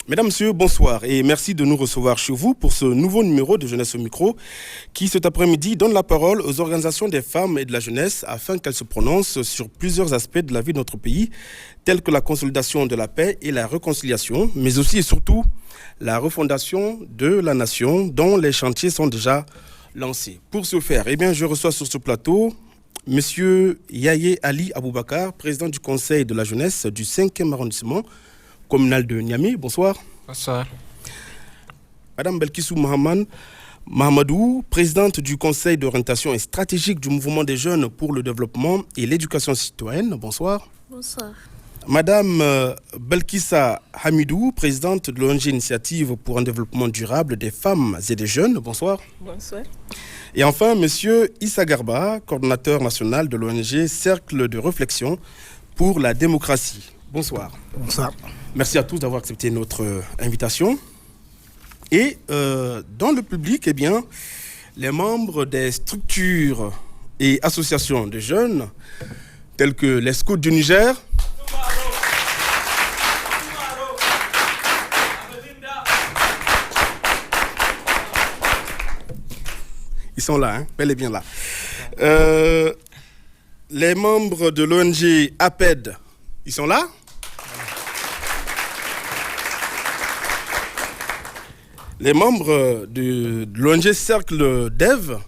Mesdames, Messieurs, bonsoir et merci de nous recevoir chez vous pour ce nouveau numéro de Jeunesse au micro qui cet après-midi donne la parole aux organisations des femmes et de la jeunesse afin qu'elles se prononcent sur plusieurs aspects de la vie de notre pays tels que la consolidation de la paix et la réconciliation, mais aussi et surtout la refondation de la nation dont les chantiers sont déjà lancés. Pour ce faire, je reçois sur ce plateau Monsieur Yaye Ali Aboubakar, président du Conseil de la jeunesse du 5e arrondissement communal de Niamey. Bonsoir. Bonsoir. Madame Belkissou Mahamadou, présidente du Conseil d'orientation et stratégique du mouvement des jeunes pour le développement et l'éducation citoyenne. Bonsoir. Bonsoir. Madame Belkissa Hamidou, présidente de l'ONG Initiative pour un développement durable des femmes et des jeunes. Bonsoir. Bonsoir. Et enfin, monsieur Issa Garba, coordonnateur national de l'ONG Cercle de réflexion pour la démocratie. Bonsoir. Bonsoir. Merci à tous d'avoir accepté notre invitation. Et dans le public, les membres des structures et associations de jeunes, telles que les Scouts du Niger, ils sont là, bel et bien là. Les membres de l'ONG APED, ils sont là. Les membres de l'ONG Cercle d'Ève,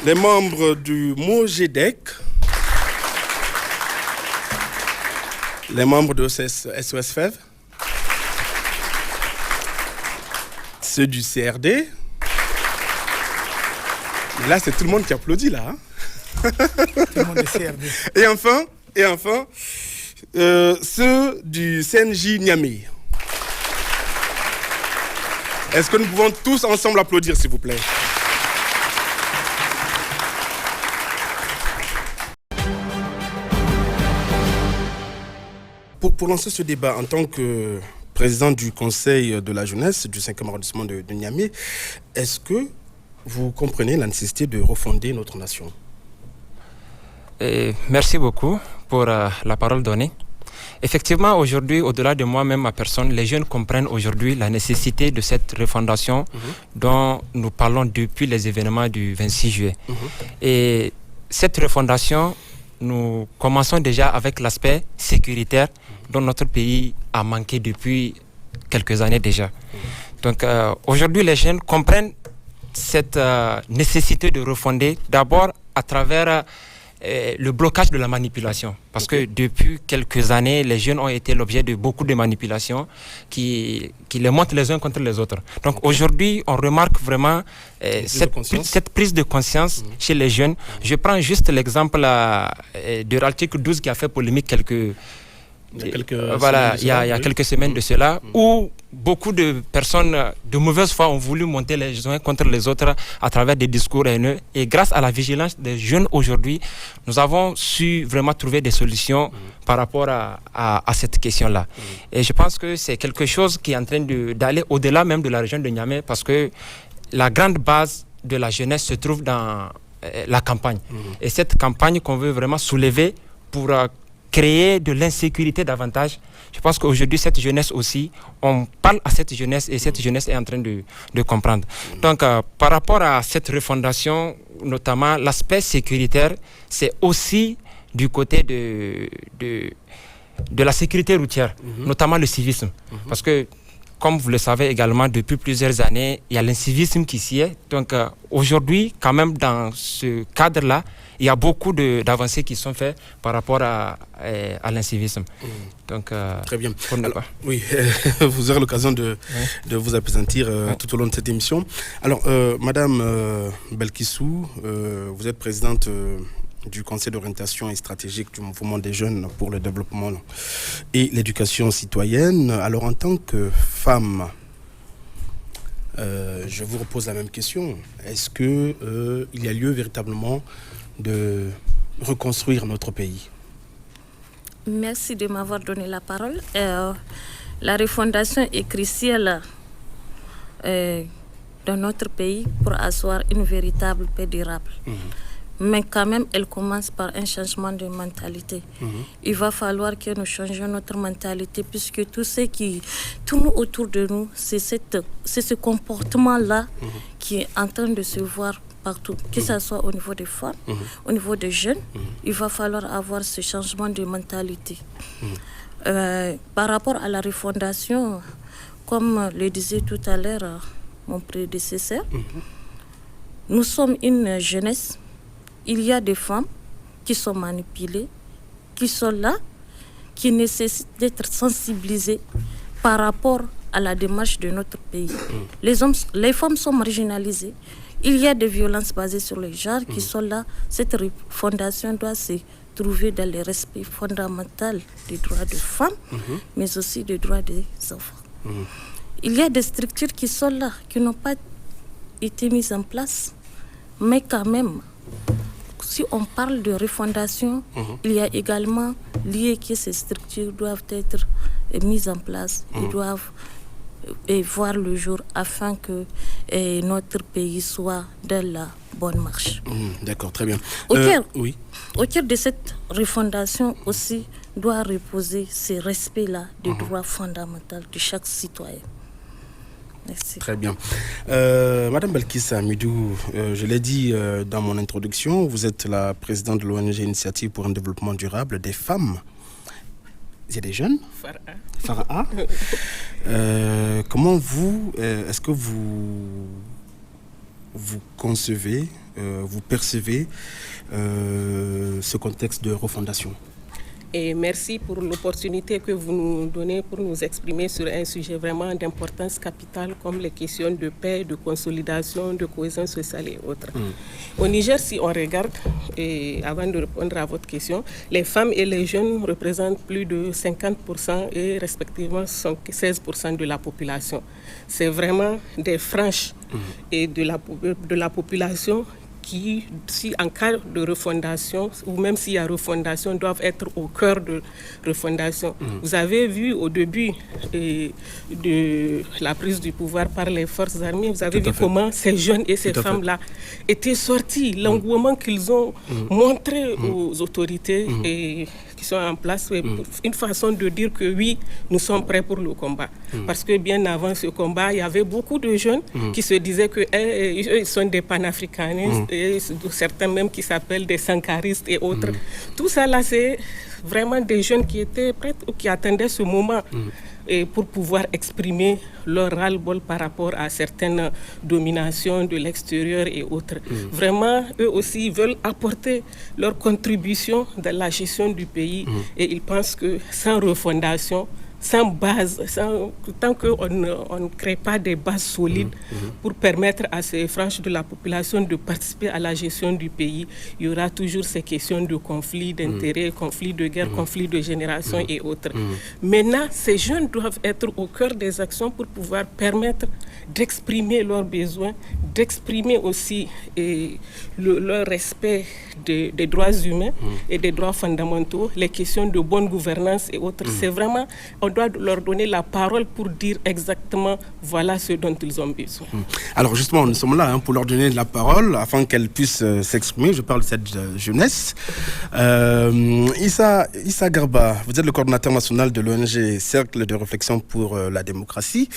les membres du MOGEDEC, les membres de SOSFEV, ceux du CRD. Mais là, c'est tout le monde qui applaudit, là. Tout le monde est CRD. Et enfin, ceux du CNJ Niamey. Est-ce que nous pouvons tous ensemble applaudir, s'il vous plaît? Pour lancer ce débat, en tant que président du Conseil de la jeunesse du 5e arrondissement de Niamey, est-ce que vous comprenez la nécessité de refonder notre nation? Merci beaucoup pour la parole donnée. Effectivement, aujourd'hui, au-delà de moi-même, ma personne, les jeunes comprennent aujourd'hui la nécessité de cette refondation dont nous parlons depuis les événements du 26 juillet. Et cette refondation, nous commençons déjà avec l'aspect sécuritaire dont notre pays a manqué depuis quelques années déjà. Donc aujourd'hui, les jeunes comprennent cette nécessité de refonder d'abord à travers le blocage de la manipulation. Parce que depuis quelques années, les jeunes ont été l'objet de beaucoup de manipulations qui les montrent les uns contre les autres. Donc aujourd'hui, on remarque vraiment cette prise de conscience chez les jeunes. Je prends juste l'exemple de l'article 12 qui a fait polémique il y a quelques semaines de cela, où beaucoup de personnes de mauvaise foi ont voulu monter les uns contre les autres à travers des discours haineux. Et grâce à la vigilance des jeunes aujourd'hui, nous avons su vraiment trouver des solutions par rapport à cette question-là. Et je pense que c'est quelque chose qui est en train d'aller au-delà même de la région de Niamey, parce que la grande base de la jeunesse se trouve dans la campagne. Et cette campagne qu'on veut vraiment soulever pour créer de l'insécurité davantage. Je pense qu'aujourd'hui, cette jeunesse aussi, on parle à cette jeunesse et cette jeunesse est en train de comprendre. Donc, par rapport à cette refondation, notamment l'aspect sécuritaire, c'est aussi du côté de la sécurité routière, notamment le civisme. Parce que, comme vous le savez également, depuis plusieurs années, il y a l'incivisme qui s'y est. Donc, aujourd'hui, quand même, dans ce cadre-là, il y a beaucoup d'avancées qui sont faites par rapport à l'incivisme. Donc, très bien. Alors, oui, vous aurez l'occasion de vous appesantir tout au long de cette émission. Alors, Madame Belkissou, vous êtes présidente du Conseil d'orientation et stratégique du mouvement des jeunes pour le développement et l'éducation citoyenne. Alors, en tant que femme, je vous repose la même question. Est-ce qu'il y a lieu véritablement de reconstruire notre pays? Merci de m'avoir donné la parole. La refondation est cruciale dans notre pays pour asseoir une véritable paix durable. mais quand même, elle commence par un changement de mentalité. Il va falloir que nous changions notre mentalité, puisque tout ce qui tourne autour de nous, c'est ce comportement-là qui est en train de se voir partout, que ce soit au niveau des femmes, au niveau des jeunes. Il va falloir avoir ce changement de mentalité. Par rapport à la refondation, comme le disait tout à l'heure mon prédécesseur, nous sommes une jeunesse. Il y a des femmes qui sont manipulées, qui sont là, qui nécessitent d'être sensibilisées par rapport à la démarche de notre pays. Les femmes sont marginalisées. Il y a des violences basées sur le genre qui sont là. Cette refondation doit se trouver dans le respect fondamental des droits des femmes, mais aussi des droits des enfants. Il y a des structures qui sont là, qui n'ont pas été mises en place, mais quand même, si on parle de refondation, il y a également lié que ces structures doivent être mises en place, ils doivent voir le jour afin que notre pays soit dans la bonne marche. D'accord, très bien. Au cœur de cette refondation aussi doit reposer ce respect-là des droits fondamentaux de chaque citoyen. Merci. Très bien. Madame Balkissa Hamidou, je l'ai dit dans mon introduction, vous êtes la présidente de l'ONG Initiative pour un développement durable des femmes et des jeunes. Fara'a. Comment est-ce que vous concevez, vous percevez ce contexte de refondation? Et merci pour l'opportunité que vous nous donnez pour nous exprimer sur un sujet vraiment d'importance capitale comme les questions de paix, de consolidation, de cohésion sociale et autres. Au Niger, si on regarde, et avant de répondre à votre question, les femmes et les jeunes représentent plus de 50% et respectivement 16% de la population. C'est vraiment des franges et de la population qui, si en cas de refondation, ou même s'il y a refondation, doivent être au cœur de refondation. Vous avez vu au début de la prise du pouvoir par les forces armées, vous avez vu comment ces jeunes et ces femmes-là étaient sortis, l'engouement qu'ils ont montré aux autorités et qui sont en place, une façon de dire que oui, nous sommes prêts pour le combat. Parce que bien avant ce combat, il y avait beaucoup de jeunes qui se disaient qu'ils sont des panafricanistes, et certains même qui s'appellent des sankaristes et autres. Tout ça là, c'est vraiment des jeunes qui étaient prêts ou qui attendaient ce moment et pour pouvoir exprimer leur ras-le-bol par rapport à certaines dominations de l'extérieur et autres. Vraiment, eux aussi veulent apporter leur contribution dans la gestion du pays et ils pensent que sans refondation, sans base, tant qu'on ne crée pas des bases solides pour permettre à ces franges de la population de participer à la gestion du pays, il y aura toujours ces questions de conflits d'intérêts, conflits de guerre, conflits de génération et autres. Maintenant, ces jeunes doivent être au cœur des actions pour pouvoir permettre d'exprimer leurs besoins, d'exprimer aussi leur respect des droits humains et des droits fondamentaux, les questions de bonne gouvernance et autres. C'est vraiment, on doit leur donner la parole pour dire exactement voilà ce dont ils ont besoin. Alors justement, nous sommes là pour leur donner la parole afin qu'elles puissent s'exprimer. Je parle de cette jeunesse. Issa Garba, vous êtes le coordonnateur national de l'ONG Cercle de réflexion pour la démocratie.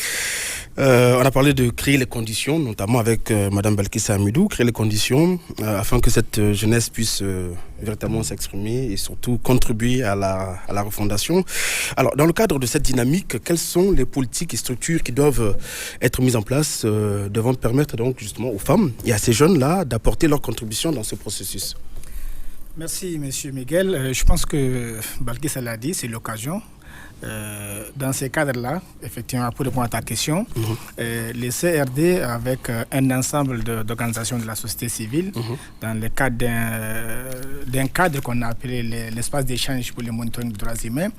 On a parlé de créer les conditions, notamment avec Madame Balkissa Hamidou, créer les conditions afin que cette jeunesse puisse véritablement s'exprimer et surtout contribuer à la refondation. Alors, dans le cadre de cette dynamique, quelles sont les politiques et structures qui doivent être mises en place devant permettre donc justement aux femmes et à ces jeunes-là d'apporter leur contribution dans ce processus? Merci, Monsieur Miguel. Je pense que Balkissa l'a dit, c'est l'occasion. Dans ces cadres-là, effectivement, pour répondre à ta question, les CRD, avec un ensemble d'organisations de la société civile, dans le cadre d'un cadre qu'on a appelé l'espace d'échange pour le monitoring des droits humains,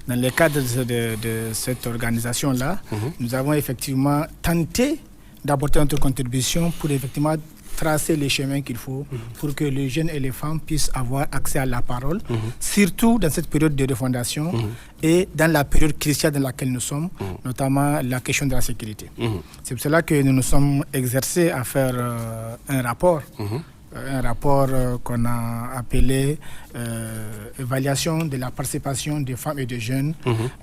dans le cadre de cette organisation-là, nous avons effectivement tenté d'apporter notre contribution pour effectivement tracer les chemins qu'il faut pour que les jeunes et les femmes puissent avoir accès à la parole, surtout dans cette période de refondation et dans la période cruciale dans laquelle nous sommes, notamment la question de la sécurité. C'est pour cela que nous nous sommes exercés à faire un rapport un rapport qu'on a appelé évaluation de la participation des femmes et des jeunes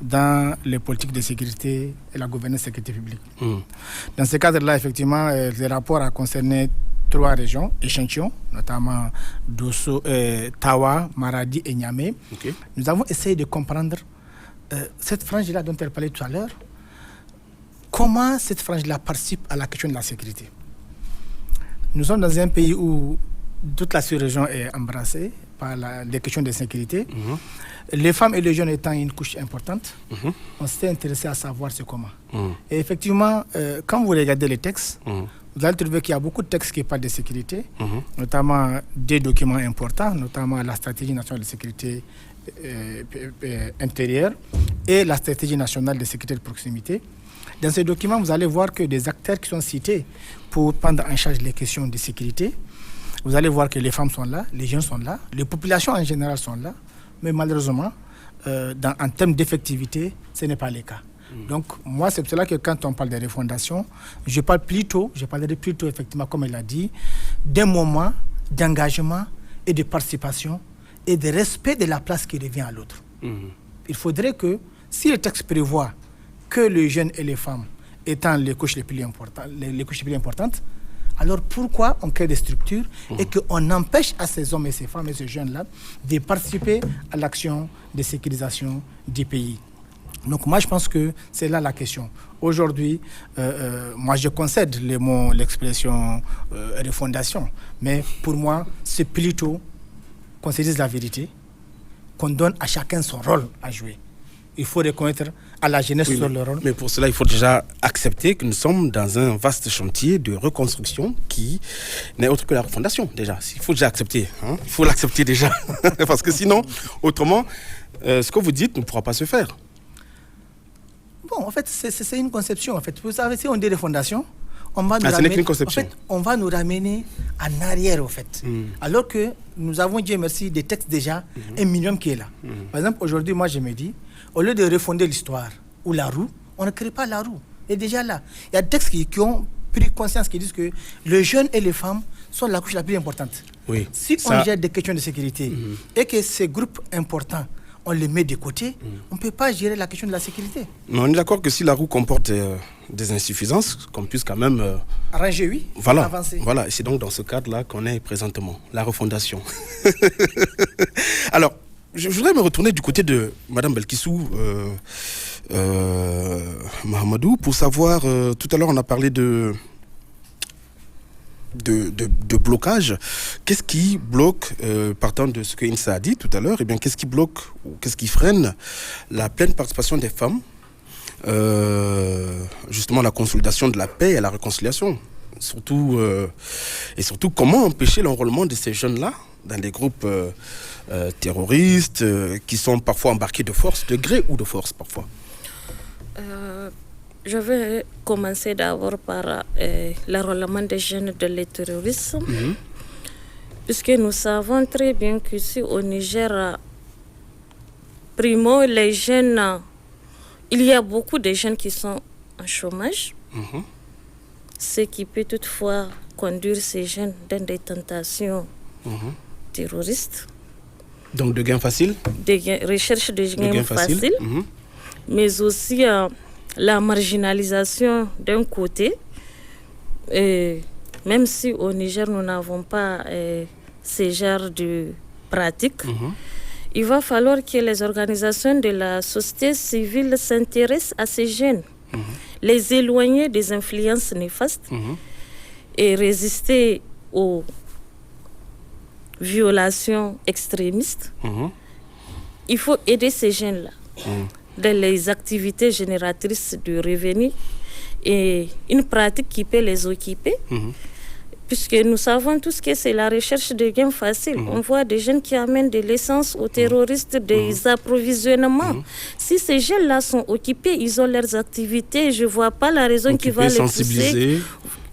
dans les politiques de sécurité et la gouvernance de sécurité publique. Dans ce cadre-là, effectivement, le rapport a concerné 3 régions, échantillons, notamment Dosso, Tawa, Maradi et Niamey. Okay. Nous avons essayé de comprendre cette frange-là dont elle parlait tout à l'heure, comment cette frange-là participe à la question de la sécurité. Nous sommes dans un pays où toute la sous-région est embrassée par les questions de sécurité. Les femmes et les jeunes étant une couche importante, on s'est intéressé à savoir c'est comment. Et effectivement, quand vous regardez les textes, vous allez trouver qu'il y a beaucoup de textes qui parlent de sécurité, notamment des documents importants, notamment la stratégie nationale de sécurité intérieure et la stratégie nationale de sécurité de proximité. Dans ces documents, vous allez voir que des acteurs qui sont cités pour prendre en charge les questions de sécurité, vous allez voir que les femmes sont là, les jeunes sont là, les populations en général sont là, mais malheureusement, en termes d'effectivité, ce n'est pas le cas. Donc, moi, c'est pour cela que quand on parle de refondation, je parlerai plutôt, effectivement, comme elle a dit, d'un moment d'engagement et de participation et de respect de la place qui revient à l'autre. Il faudrait que, si le texte prévoit que les jeunes et les femmes étant les couches les plus importantes, alors pourquoi on crée des structures et qu'on empêche à ces hommes et ces femmes et ces jeunes-là de participer à l'action de sécurisation du pays? Donc moi je pense que c'est là la question. Aujourd'hui, moi je concède l'expression refondation, mais pour moi c'est plutôt qu'on se dise la vérité, qu'on donne à chacun son rôle à jouer. Il faut reconnaître à la jeunesse sur le rôle. Mais pour cela, il faut déjà accepter que nous sommes dans un vaste chantier de reconstruction qui n'est autre que la refondation, déjà. Il faut déjà accepter. Il faut l'accepter déjà. Parce que sinon, autrement, ce que vous dites ne pourra pas se faire. Bon, en fait, c'est une conception. En fait. Vous savez, si on dit refondation, on va nous ce n'est qu'une conception. En fait, on va nous ramener en arrière, en fait. Alors que nous avons, Dieu merci, des textes déjà, un minimum qui est là. Par exemple, aujourd'hui, moi, je me dis, au lieu de refonder l'histoire ou la roue, on ne crée pas la roue. Et déjà là, il y a des textes qui ont pris conscience, qui disent que les jeunes et les femmes sont la couche la plus importante. Oui, si on gère des questions de sécurité et que ces groupes importants, on les met de côté, on ne peut pas gérer la question de la sécurité. Mais on est d'accord que si la roue comporte des insuffisances, qu'on puisse quand même... arranger, oui, avancer. Voilà, et c'est donc dans ce cadre-là qu'on est présentement, la refondation. Alors, je voudrais me retourner du côté de Mme Belkissou Mahamadou pour savoir, tout à l'heure on a parlé de blocage. Qu'est-ce qui bloque, partant de ce que Insa a dit tout à l'heure, eh bien, qu'est-ce qui bloque ou qu'est-ce qui freine la pleine participation des femmes, justement la consolidation de la paix et la réconciliation, surtout comment empêcher l'enrôlement de ces jeunes-là dans des groupes terroristes qui sont parfois embarqués de force, de gré ou de force parfois. Je vais commencer d'abord par l'enrôlement des jeunes de le terrorisme, puisque nous savons très bien qu'ici au Niger, primo, les jeunes, il y a beaucoup de jeunes qui sont en chômage, ce qui peut toutefois conduire ces jeunes dans des tentations terroristes. Donc de gains faciles? Recherche de gains faciles, mais aussi la marginalisation d'un côté. Et même si au Niger nous n'avons pas ces genres de pratiques, il va falloir que les organisations de la société civile s'intéressent à ces jeunes, les éloigner des influences néfastes et résister aux violations extrémistes. Il faut aider ces jeunes-là dans les activités génératrices de revenus et une pratique qui peut les occuper, puisque nous savons tous que c'est la recherche de gains faciles. On voit des jeunes qui amènent de l'essence aux terroristes, des approvisionnements. Si ces jeunes-là sont occupés, ils ont leurs activités, je ne vois pas la raison qui va les pousser.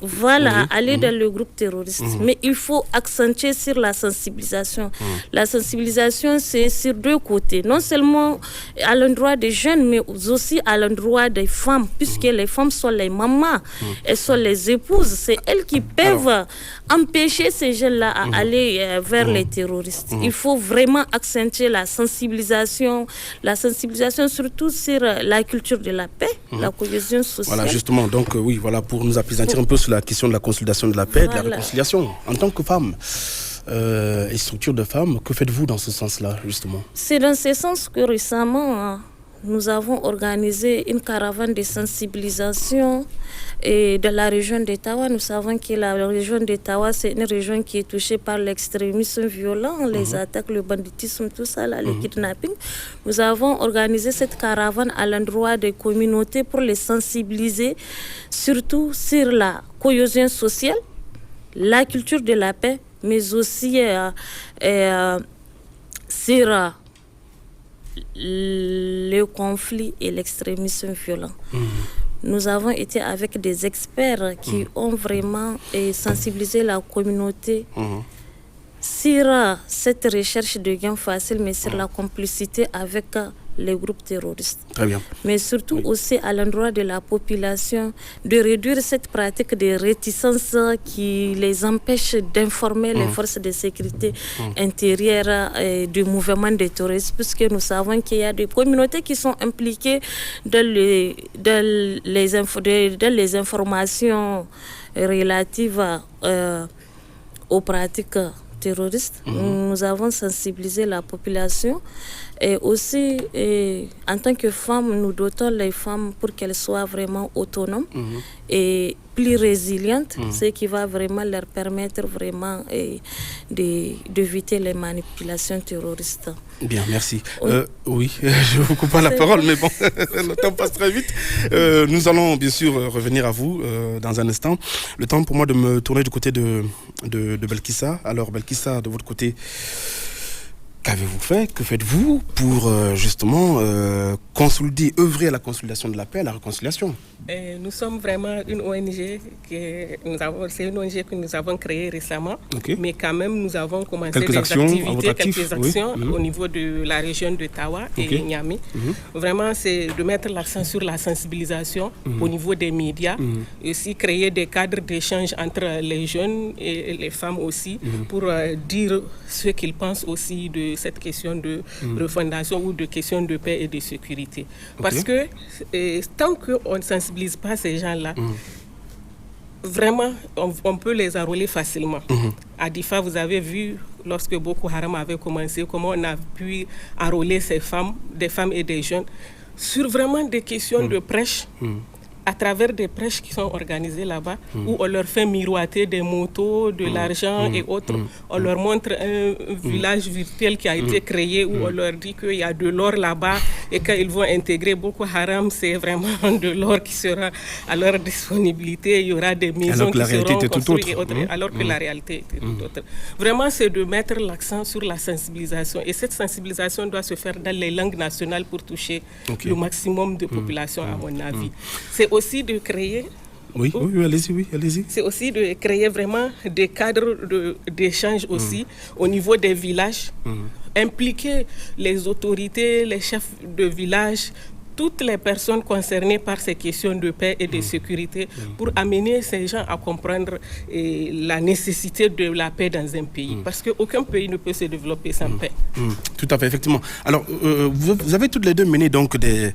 Voilà, aller dans le groupe terroriste. Mais il faut accentuer sur la sensibilisation. La sensibilisation, c'est sur deux côtés. Non seulement à l'endroit des jeunes, mais aussi à l'endroit des femmes, puisque les femmes sont les mamans, elles sont les épouses. C'est elles qui peuvent empêcher ces jeunes-là à aller vers les terroristes. Il faut vraiment accentuer la sensibilisation surtout sur la culture de la paix, la cohésion sociale. Voilà, justement, donc oui, voilà, pour nous apaisantir un peu sur la question de la consolidation de la paix, de la réconciliation. En tant que femme et structure de femmes, que faites-vous dans ce sens-là, justement? C'est dans ce sens que récemment, nous avons organisé une caravane de sensibilisation et de la région d'Ottawa. Nous savons que la région d'Ottawa, c'est une région qui est touchée par l'extrémisme violent, les attaques, le banditisme, tout ça, là, le kidnapping. Nous avons organisé cette caravane à l'endroit des communautés pour les sensibiliser, surtout sur la cohésion sociale, la culture de la paix, mais aussi sur le conflit et l'extrémisme violent. Nous avons été avec des experts qui ont vraiment sensibilisé la communauté sur cette recherche de gains faciles, mais sur la complicité avec les groupes terroristes. Très bien. Mais surtout aussi à l'endroit de la population, de réduire cette pratique de réticence qui les empêche d'informer les forces de sécurité intérieure du mouvement des terroristes, puisque nous savons qu'il y a des communautés qui sont impliquées dans les informations relatives aux pratiques terroristes. Nous avons sensibilisé la population et aussi en tant que femmes, nous dotons les femmes pour qu'elles soient vraiment autonomes et plus résilientes, ce qui va vraiment leur permettre vraiment d'éviter les manipulations terroristes. Bien, merci. Oui, je vous coupe pas la parole, mais bon, le temps passe très vite. Nous allons bien sûr revenir à vous dans un instant. Le temps pour moi de me tourner du côté de Belkissa. Alors Belkissa, de votre côté, qu'avez-vous fait? Que faites-vous pour justement consolider, œuvrer à la consolidation de la paix, à la réconciliation? Nous sommes vraiment une ONG c'est une ONG que nous avons créée récemment, mais quand même nous avons commencé quelques actions au niveau de la région d'Ottawa et Niamey. Vraiment, c'est de mettre l'accent sur la sensibilisation au niveau des médias, et aussi créer des cadres d'échange entre les jeunes et les femmes aussi, pour dire ce qu'ils pensent aussi de cette question de refondation ou de question de paix et de sécurité. Parce que tant qu'on ne sensibilise pas ces gens-là, vraiment, on peut les enrôler facilement. À Difa, vous avez vu, lorsque Boko Haram avait commencé, comment on a pu enrôler ces femmes, des femmes et des jeunes, sur vraiment des questions de prêche, à travers des prêches qui sont organisées là-bas, où on leur fait miroiter des motos, de l'argent et autres. On leur montre un village virtuel qui a été créé, où on leur dit qu'il y a de l'or là-bas, et quand ils vont intégrer Boko Haram, c'est vraiment de l'or qui sera à leur disponibilité. Il y aura des maisons qui seront construites et autres, alors que la réalité était tout autre. Vraiment, c'est de mettre l'accent sur la sensibilisation. Et cette sensibilisation doit se faire dans les langues nationales pour toucher le maximum de population, à mon avis. C'est aussi de créer... Oui, allez-y. C'est aussi de créer vraiment des cadres d'échange aussi au niveau des villages, impliquer les autorités, les chefs de village, toutes les personnes concernées par ces questions de paix et de sécurité, pour amener ces gens à comprendre la nécessité de la paix dans un pays. Parce qu'aucun pays ne peut se développer sans paix. Tout à fait, effectivement. Alors, vous avez toutes les deux mené donc des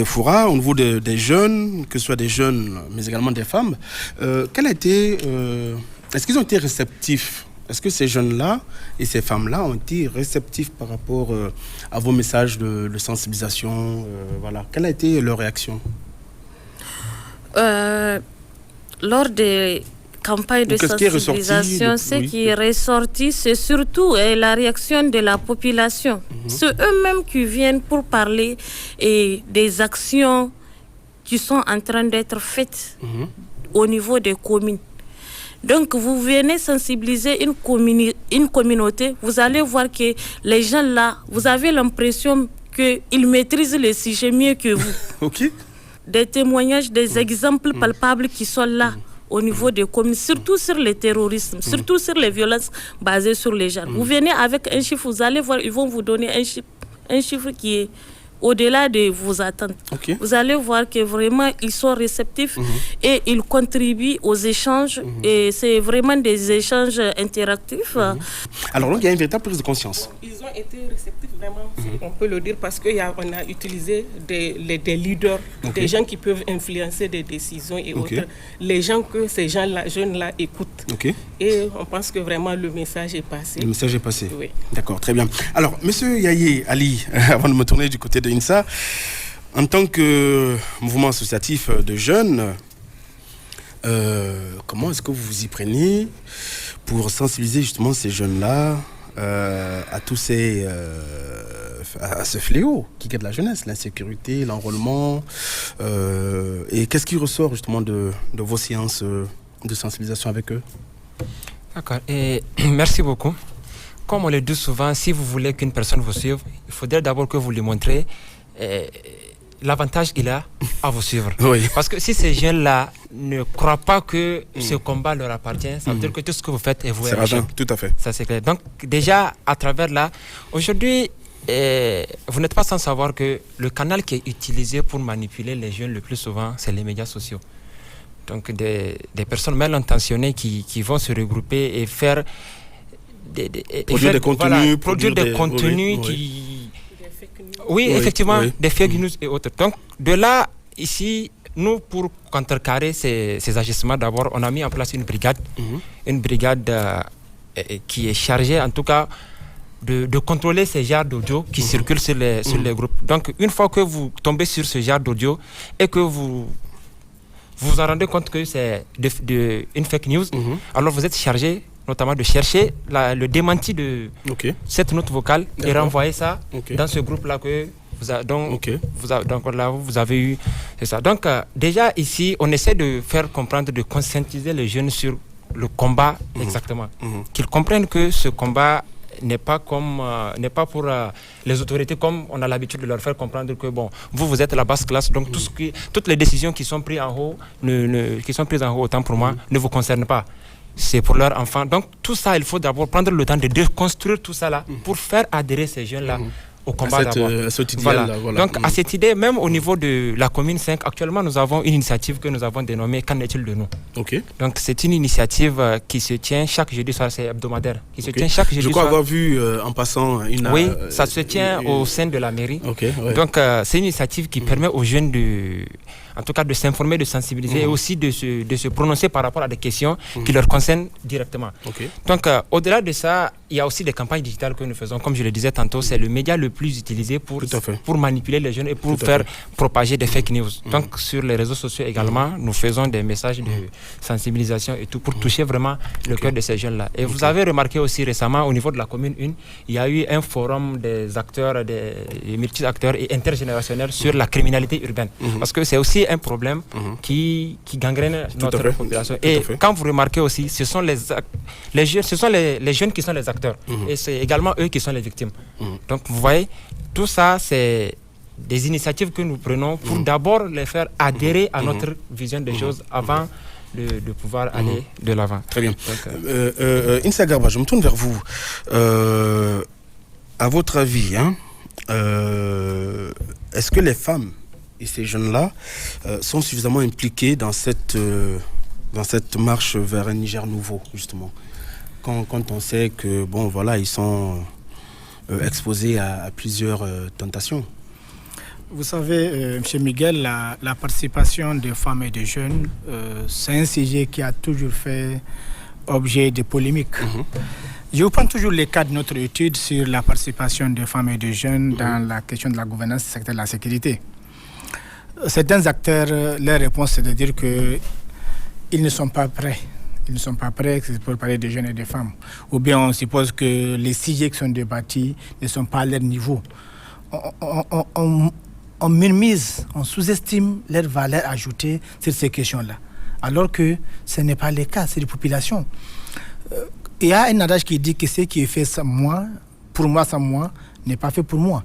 forats au niveau des jeunes, que ce soit des jeunes, mais également des femmes. Est-ce qu'ils ont été réceptifs? Est-ce que ces jeunes-là et ces femmes-là ont été réceptifs par rapport à vos messages de sensibilisation? Voilà. Quelle a été leur réaction? Lors des campagnes de sensibilisation, ce qui est ressorti, c'est surtout la réaction de la population. C'est eux-mêmes qui viennent pour parler des actions qui sont en train d'être faites au niveau des communes. Donc, vous venez sensibiliser une communauté, vous allez voir que les gens là, vous avez l'impression qu'ils maîtrisent le sujet mieux que vous. Des témoignages, des exemples palpables qui sont là au niveau des communes, surtout sur le terrorisme, surtout sur les violences basées sur les genres. Vous venez avec un chiffre, vous allez voir, ils vont vous donner un chiffre qui est au-delà de vos attentes. Vous allez voir que vraiment, ils sont réceptifs et ils contribuent aux échanges. Et c'est vraiment des échanges interactifs. Alors, donc, il y a une véritable prise de conscience. Ils ont été réceptifs, vraiment, on peut le dire, parce qu'on a utilisé des leaders, des gens qui peuvent influencer des décisions et autres. Les gens que ces jeunes-là écoutent. Et on pense que vraiment, le message est passé. Le message est passé. Oui. D'accord, très bien. Alors, monsieur Yaye Ali, avant de me tourner du côté de INSA, en tant que mouvement associatif de jeunes, comment est-ce que vous vous y prenez pour sensibiliser justement ces jeunes-là à tous ces à ce fléau qui est de la jeunesse, l'insécurité, l'enrôlement, et qu'est-ce qui ressort justement de vos séances de sensibilisation avec eux? D'accord, et merci beaucoup. Comme on le dit souvent, si vous voulez qu'une personne vous suive, il faudrait d'abord que vous lui montrez l'avantage qu'il a à vous suivre. Parce que si ces jeunes-là ne croient pas que ce combat leur appartient, ça veut dire que tout ce que vous faites est voué à l'échec. Tout à fait. Ça, c'est clair. Donc, déjà, à travers là, aujourd'hui, vous n'êtes pas sans savoir que le canal qui est utilisé pour manipuler les jeunes le plus souvent, c'est les médias sociaux. Donc, des personnes mal intentionnées qui vont se regrouper et faire produire des contenus qui... Oui, effectivement, des fake news et autres. Donc, de là, ici, nous, pour contrecarrer ces agissements, d'abord, on a mis en place une brigade qui est chargée, en tout cas, de contrôler ces genres d'audio qui circulent sur les groupes. Donc, une fois que vous tombez sur ce genre d'audio et que vous vous rendez compte que c'est une fake news, alors vous êtes chargé notamment de chercher le démenti de cette note vocale et renvoyer ça dans ce groupe-là que vous avez eu. C'est ça. Donc, déjà ici, on essaie de faire comprendre, de conscientiser les jeunes sur le combat exactement. Qu'ils comprennent que ce combat n'est pas pour les autorités, comme on a l'habitude de leur faire comprendre que bon, vous êtes la basse classe, donc toutes les décisions qui sont prises en haut, autant pour moi, ne vous concernent pas. C'est pour leurs enfants. Donc tout ça, il faut d'abord prendre le temps de déconstruire tout ça là pour faire adhérer ces jeunes-là au combat d'abord. Voilà. Donc à cette idée, même au niveau de la commune 5, actuellement nous avons une initiative que nous avons dénommée Qu'en est-il de nous? Donc c'est une initiative qui se tient chaque jeudi soir, c'est hebdomadaire. Qui se tient chaque jeudi soir. Je crois avoir vu en passant une... Oui, ça se tient au sein de la mairie. Donc c'est une initiative qui permet aux jeunes en tout cas de s'informer, de sensibiliser et aussi de se prononcer par rapport à des questions qui leur concernent directement. Donc au-delà de ça, il y a aussi des campagnes digitales que nous faisons. Comme je le disais tantôt, c'est le média le plus utilisé pour manipuler les jeunes et pour faire propager des fake news. Donc sur les réseaux sociaux également, nous faisons des messages de sensibilisation et tout pour toucher vraiment le cœur de ces jeunes-là. Et vous avez remarqué aussi récemment au niveau de la commune 1, il y a eu un forum des acteurs, des multi-acteurs et intergénérationnels sur la criminalité urbaine. Parce que c'est aussi un problème qui gangrène notre population. Et quand vous remarquez aussi, ce sont les jeunes qui sont les acteurs. Et c'est également eux qui sont les victimes. Donc vous voyez, tout ça, c'est des initiatives que nous prenons pour d'abord les faire adhérer à notre vision des choses avant de pouvoir aller de l'avant. Très bien. Insa Garba, je me tourne vers vous. À votre avis, est-ce que les femmes et ces jeunes-là sont suffisamment impliqués dans cette marche vers un Niger nouveau, justement, quand on sait que, bon, voilà, ils sont exposés à plusieurs tentations? Vous savez, M. Miguel, la participation des femmes et des jeunes, c'est un sujet qui a toujours fait objet de polémiques. Je vous prends toujours les cas de notre étude sur la participation des femmes et des jeunes dans la question de la gouvernance du secteur de la sécurité. Certains acteurs, leur réponse, c'est de dire qu'ils ne sont pas prêts. Ils ne sont pas prêts pour parler des jeunes et des femmes. Ou bien on suppose que les sujets qui sont débattus ne sont pas à leur niveau. On minimise, on sous-estime leur valeur ajoutée sur ces questions-là. Alors que ce n'est pas le cas, c'est des populations. Il y a un adage qui dit que ce qui est fait sans moi, pour moi sans moi, n'est pas fait pour moi.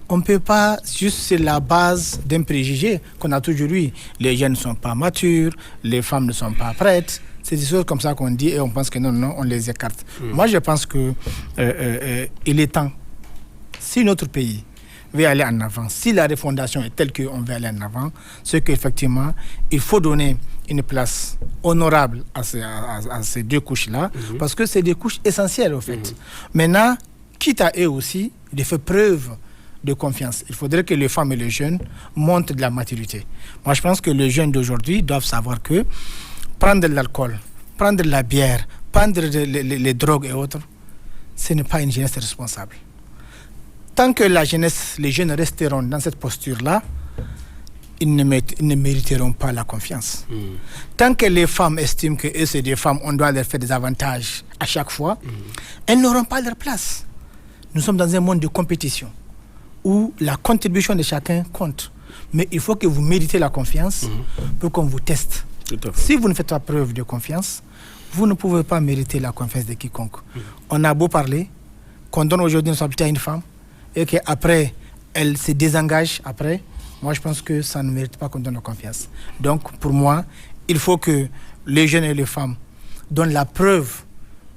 on ne peut pas, juste sur la base d'un préjugé qu'on a toujours eu. Les jeunes ne sont pas matures, les femmes ne sont pas prêtes. C'est des choses comme ça qu'on dit et on pense que non, on les écarte. Moi, je pense qu'il est temps, si notre pays veut aller en avant, si la refondation est telle qu'on veut aller en avant, c'est qu'effectivement, il faut donner une place honorable à ces deux couches-là, parce que c'est des couches essentielles, au fait. Maintenant, quitte à eux aussi de faire preuve de confiance, il faudrait que les femmes et les jeunes montrent de la maturité. Moi, je pense que les jeunes d'aujourd'hui doivent savoir que prendre de l'alcool, prendre de la bière, prendre les drogues et autres, ce n'est pas une jeunesse responsable. Tant que la jeunesse, les jeunes resteront dans cette posture-là, ils ne mériteront pas la confiance. Tant que les femmes estiment que eux, c'est des femmes, on doit leur faire des avantages à chaque fois, elles n'auront pas leur place. Nous sommes dans un monde de compétition où la contribution de chacun compte. Mais il faut que vous méritez la confiance pour qu'on vous teste. Si vous ne faites pas preuve de confiance, vous ne pouvez pas mériter la confiance de quiconque. On a beau parler, qu'on donne aujourd'hui une responsabilité à une femme, et qu'après, elle se désengage après, moi je pense que ça ne mérite pas qu'on donne la confiance. Donc pour moi, il faut que les jeunes et les femmes donnent la preuve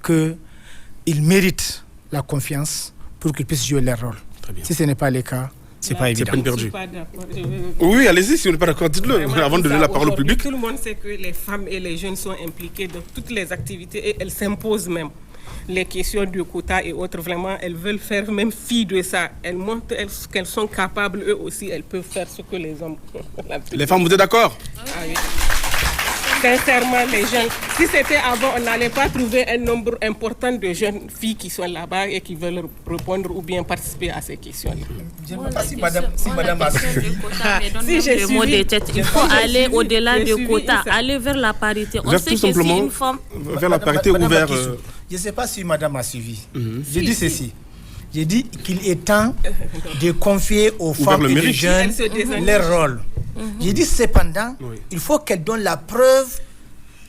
qu'ils méritent la confiance pour qu'ils puissent jouer leur rôle. Si ce n'est pas le cas, c'est pas évident. C'est perdu. Oui, allez-y, si vous n'êtes pas d'accord, dites-le, avant de donner la parole au public. Tout le monde sait que les femmes et les jeunes sont impliqués dans toutes les activités et elles s'imposent même. Les questions de quotas et autres, vraiment, elles veulent faire même fi de ça. Elles montrent qu'elles sont capables, eux aussi, elles peuvent faire ce que les hommes font. Les femmes, vous êtes d'accord? Oui. Sincèrement, les jeunes, si c'était avant, on n'allait pas trouver un nombre important de jeunes filles qui sont là-bas et qui veulent répondre ou bien participer à ces questions-là. Je ne sais pas si madame a suivi. Il faut aller au-delà du quota, aller vers la parité. On sait que si une femme... Vers la parité ou vers... Je ne sais pas si madame a suivi. J'ai dit ceci. J'ai dit qu'il est temps de confier aux femmes et aux jeunes leur rôle. J'ai dit cependant, il faut qu'elles donnent la preuve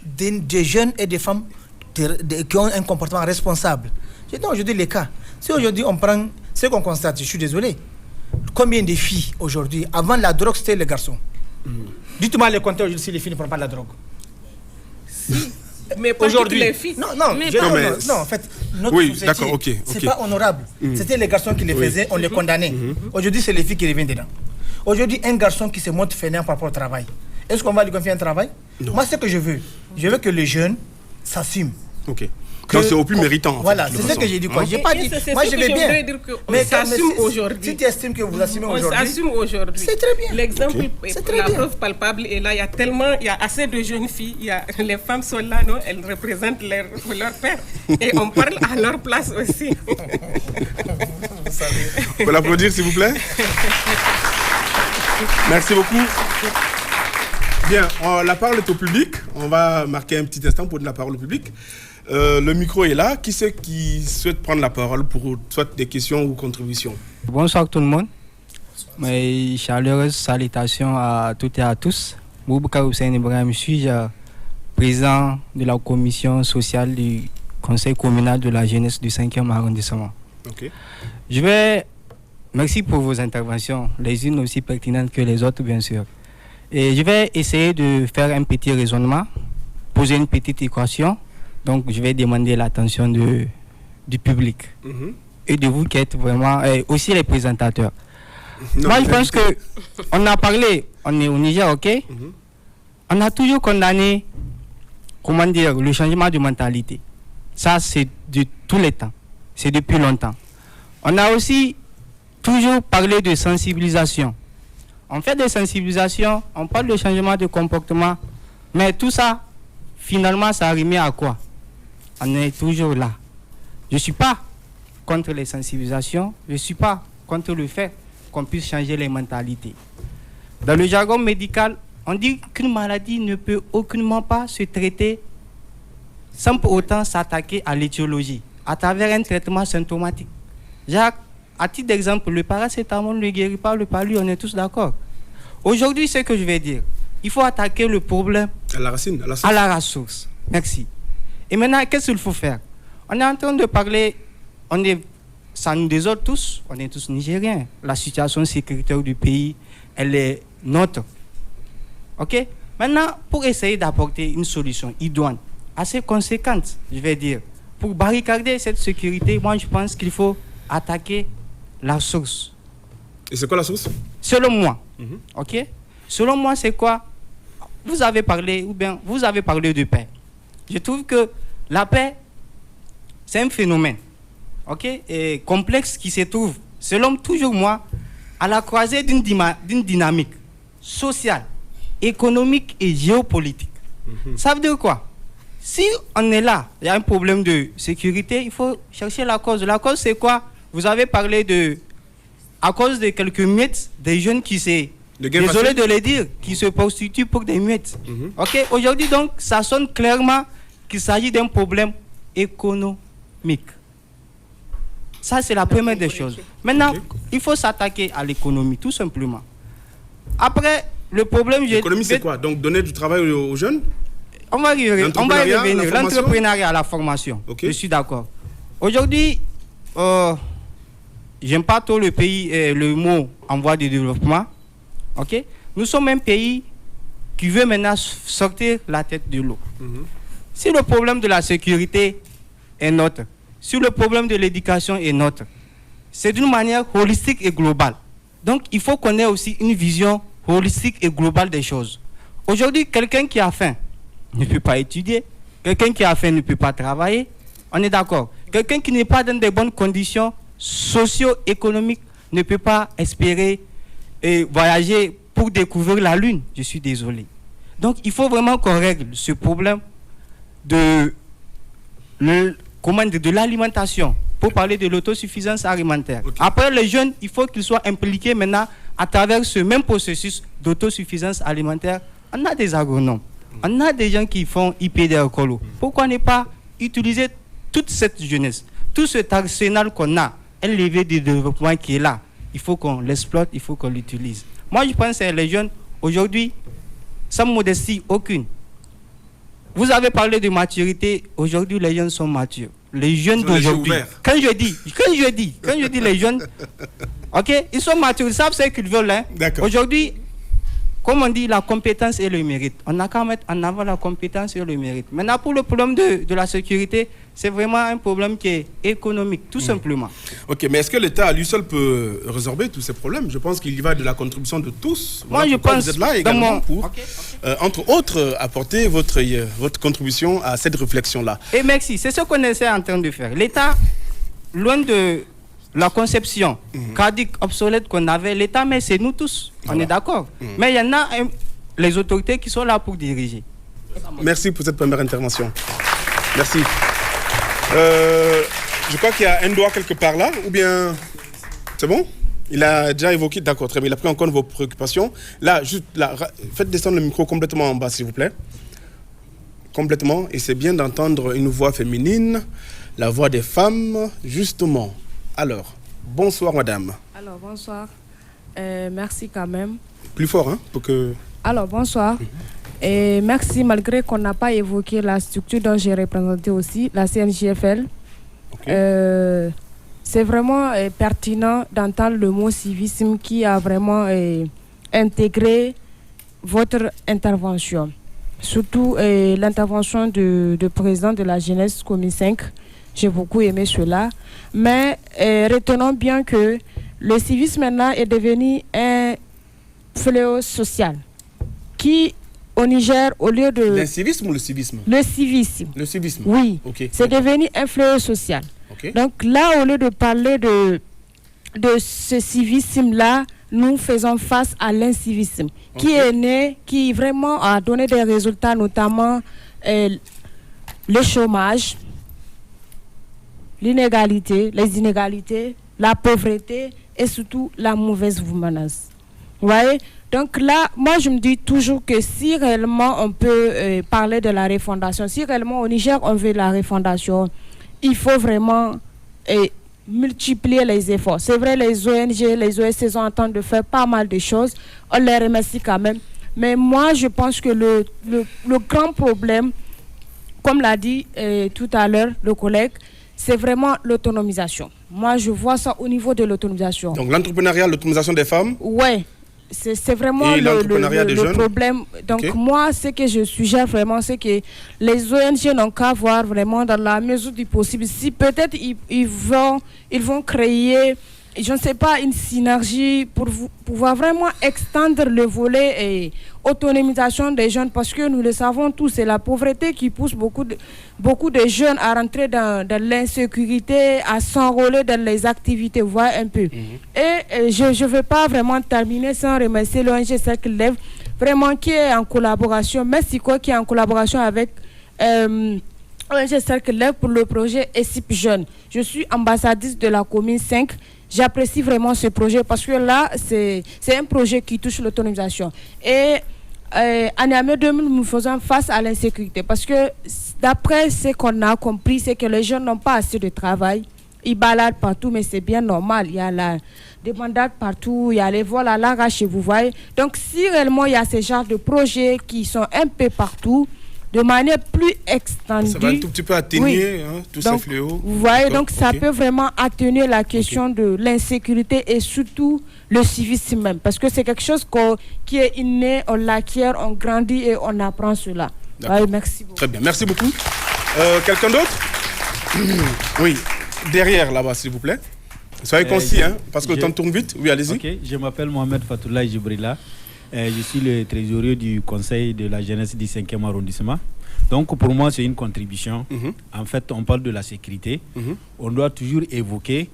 des jeunes et des femmes qui ont un comportement responsable. J'ai dit aujourd'hui les cas. Si aujourd'hui on prend ce qu'on constate, je suis désolé, combien de filles aujourd'hui, avant la drogue c'était les garçons. Dites-moi les compteurs aujourd'hui si les filles ne prennent pas de la drogue. Mais pas toutes les filles. Non, en fait, notre société, d'accord, ok. C'est pas honorable. C'était les garçons qui les faisaient, on les condamnait. Aujourd'hui, c'est les filles qui reviennent dedans. Aujourd'hui, un garçon qui se montre fainéant par rapport au travail, est-ce qu'on va lui confier un travail? Moi, c'est ce que je veux que les jeunes s'assument. Ok. Donc c'est au plus méritant. Voilà, c'est ce que j'ai dit. J'ai pas dit. Moi, je vais bien. Mais s'assume aujourd'hui. Si tu estimes que vous assumez aujourd'hui. On s'assume aujourd'hui. C'est très bien. L'exemple, la preuve palpable est là. Il y a assez de jeunes filles. Les femmes sont là, non? Elles représentent leur père. Et on parle à leur place aussi. On peut l'applaudir, s'il vous plaît. Merci beaucoup. Bien, la parole est au public. On va marquer un petit instant pour donner la parole au public. Le micro est là. Qui c'est qui souhaite prendre la parole pour soit des questions ou contributions? Bonsoir tout le monde. Mes chaleureuses salutations à toutes et à tous. Boubacar Hussein Ibrahim, je suis président de la commission sociale du Conseil communal de la jeunesse du 5e arrondissement. Okay. Merci pour vos interventions, les unes aussi pertinentes que les autres, bien sûr. Et je vais essayer de faire un petit raisonnement, poser une petite équation. Donc, je vais demander l'attention du public et de vous qui êtes vraiment aussi les présentateurs. Moi, je pense que on a parlé, on est au Niger, ok? On a toujours condamné, le changement de mentalité. Ça, c'est de tous les temps. C'est depuis longtemps. On a aussi toujours parlé de sensibilisation. On fait des sensibilisations, on parle de changement de comportement, mais tout ça, finalement, ça arrive à quoi? On est toujours là. Je ne suis pas contre les sensibilisations, je ne suis pas contre le fait qu'on puisse changer les mentalités. Dans le jargon médical, on dit qu'une maladie ne peut aucunement pas se traiter sans pour autant s'attaquer à l'étiologie, à travers un traitement symptomatique. Jacques, à titre d'exemple, le paracétamol ne guérit pas le palu, on est tous d'accord. Aujourd'hui, ce que je vais dire, il faut attaquer le problème à la racine, à la source. Merci. Et maintenant, qu'est-ce qu'il faut faire? On est en train de parler, ça nous désole tous. On est tous Nigériens. La situation sécuritaire du pays, elle est nôtre. OK? Maintenant, pour essayer d'apporter une solution idoine, assez conséquente, je vais dire, pour barricader cette sécurité, moi, je pense qu'il faut attaquer la source. Et c'est quoi la source? Selon moi. OK? Selon moi, c'est quoi? Vous avez parlé de paix. Je trouve que la paix, c'est un phénomène, OK, et complexe qui se trouve, selon toujours moi, à la croisée d'une dynamique sociale, économique et géopolitique. Ça veut dire quoi? Si on est là, il y a un problème de sécurité, il faut chercher la cause. La cause, c'est quoi? Vous avez parlé à cause de quelques miettes, des jeunes qui désolé de le dire, qui se prostituent pour des miettes. OK? Aujourd'hui, donc, ça sonne clairement qu'il s'agit d'un problème économique. Ça, c'est la première des choses. Maintenant, il faut s'attaquer à l'économie, tout simplement. Après, le problème... L'économie, c'est quoi? Donc, donner du travail aux jeunes? On va y revenir. L'entrepreneuriat, la formation. Je suis d'accord. Aujourd'hui, j'aime pas trop le mot en voie de développement. OK? Nous sommes un pays qui veut maintenant sortir la tête de l'eau. Si le problème de la sécurité est nôtre, si le problème de l'éducation est nôtre, c'est d'une manière holistique et globale. Donc, il faut qu'on ait aussi une vision holistique et globale des choses. Aujourd'hui, quelqu'un qui a faim ne peut pas étudier. Quelqu'un qui a faim ne peut pas travailler. On est d'accord. Quelqu'un qui n'est pas dans de bonnes conditions socio-économiques ne peut pas espérer voyager pour découvrir la Lune. Je suis désolé. Donc, il faut vraiment qu'on règle ce problème de l'alimentation, pour parler de l'autosuffisance alimentaire. Après, les jeunes, il faut qu'ils soient impliqués maintenant à travers ce même processus d'autosuffisance alimentaire. On a des agronomes, on a des gens qui font IPD écolo. Pourquoi ne pas utiliser toute cette jeunesse, tout cet arsenal qu'on a, un levier de développement qui est là? Il faut qu'on l'exploite, il faut qu'on l'utilise. Moi, je pense que les jeunes, aujourd'hui, sans modestie aucune, vous avez parlé de maturité. Aujourd'hui, les jeunes sont matures. Les jeunes d'aujourd'hui, quand je dis les jeunes, OK, ils sont matures, ils savent ce qu'ils veulent. Hein. Aujourd'hui, comme on dit, la compétence et le mérite. On n'a qu'à mettre en avant la compétence et le mérite. Maintenant, pour le problème de la sécurité, c'est vraiment un problème qui est économique, tout simplement. OK, mais est-ce que l'État à lui seul peut résorber tous ces problèmes? Je pense qu'il y va de la contribution de tous. Moi, je pense vous êtes là également pour, entre autres, apporter votre contribution à cette réflexion-là. Et merci, c'est ce qu'on essaie en train de faire. L'État, loin de la conception caduque, obsolète qu'on avait, l'État, mais c'est nous tous, on est d'accord. Mais il y en a les autorités qui sont là pour diriger. Merci pour cette première intervention. Merci. Je crois qu'il y a un doigt quelque part là, ou bien c'est bon? Il a déjà évoqué, d'accord, très bien, il a pris en compte vos préoccupations. Là, juste là, faites descendre le micro complètement en bas, s'il vous plaît. Complètement, et c'est bien d'entendre une voix féminine, la voix des femmes, justement. Alors, bonsoir madame. Alors, bonsoir. Merci quand même. Plus fort, hein, pour que... Alors, bonsoir. Et merci, malgré qu'on n'a pas évoqué la structure dont j'ai représenté aussi, la CNJFL. C'est vraiment pertinent d'entendre le mot civisme qui a vraiment intégré votre intervention. Surtout l'intervention du président de la jeunesse, Commis 5. J'ai beaucoup aimé cela. Mais retenons bien que le civisme maintenant est devenu un fléau social qui, au Niger, au lieu de... L'incivisme ou le civisme? Le civisme. Le civisme. Oui, c'est devenu un fléau social. Donc là, au lieu de parler de ce civisme-là, nous faisons face à l'incivisme qui est né, qui vraiment a donné des résultats, notamment le chômage, l'inégalité, les inégalités, la pauvreté et surtout la mauvaise gouvernance. Vous voyez? Donc là, moi je me dis toujours que si réellement on peut parler de la refondation, si réellement au Niger on veut la refondation, il faut vraiment multiplier les efforts. C'est vrai, les ONG, les OSC sont en train de faire pas mal de choses. On les remercie quand même. Mais moi, je pense que le grand problème, comme l'a dit tout à l'heure le collègue, c'est vraiment l'autonomisation. Moi, je vois ça au niveau de l'autonomisation. Donc l'entrepreneuriat, l'autonomisation des femmes. Ouais. C'est vraiment le problème. Donc moi, ce que je suggère vraiment, c'est que les ONG n'ont qu'à voir vraiment dans la mesure du possible. Si peut-être ils vont créer, je ne sais pas, une synergie pour pouvoir vraiment extendre le volet et autonomisation des jeunes, parce que nous le savons tous, c'est la pauvreté qui pousse beaucoup de jeunes à rentrer dans l'insécurité, à s'enrôler dans les activités, voir un peu. Et je ne veux pas vraiment terminer sans remercier l'ONG Cercle Lève, vraiment qui est en collaboration, Mexico qui est en collaboration avec ONG Cercle Lève pour le projet ESIP Jeunes. Je suis ambassadrice de la commune 5. J'apprécie vraiment ce projet parce que là, c'est un projet qui touche l'autonomisation. Et en Niamey 2000, nous faisons face à l'insécurité parce que d'après ce qu'on a compris, c'est que les jeunes n'ont pas assez de travail. Ils baladent partout, mais c'est bien normal. Il y a la débandade partout, il y a les vols à l'arrache, vous voyez. Donc, si réellement il y a ce genre de projets qui sont un peu partout, de manière plus extendue. Ça va un tout petit peu atténuer tous ces fléaux. Vous voyez, donc ça peut vraiment atténuer la question de l'insécurité et surtout le civisme même. Parce que c'est quelque chose qui est inné, on l'acquiert, on grandit et on apprend cela. Ouais, merci beaucoup. Très bien, merci beaucoup. Quelqu'un d'autre? Oui, derrière là-bas, s'il vous plaît. Soyez concis, parce que le temps tourne vite. Oui, allez-y. Ok, je m'appelle Mohamed Fatoula Jibrila. Je suis le trésorier du conseil de la jeunesse du 5e arrondissement. Donc pour moi, c'est une contribution. En fait, on parle de la sécurité. On doit toujours évoquer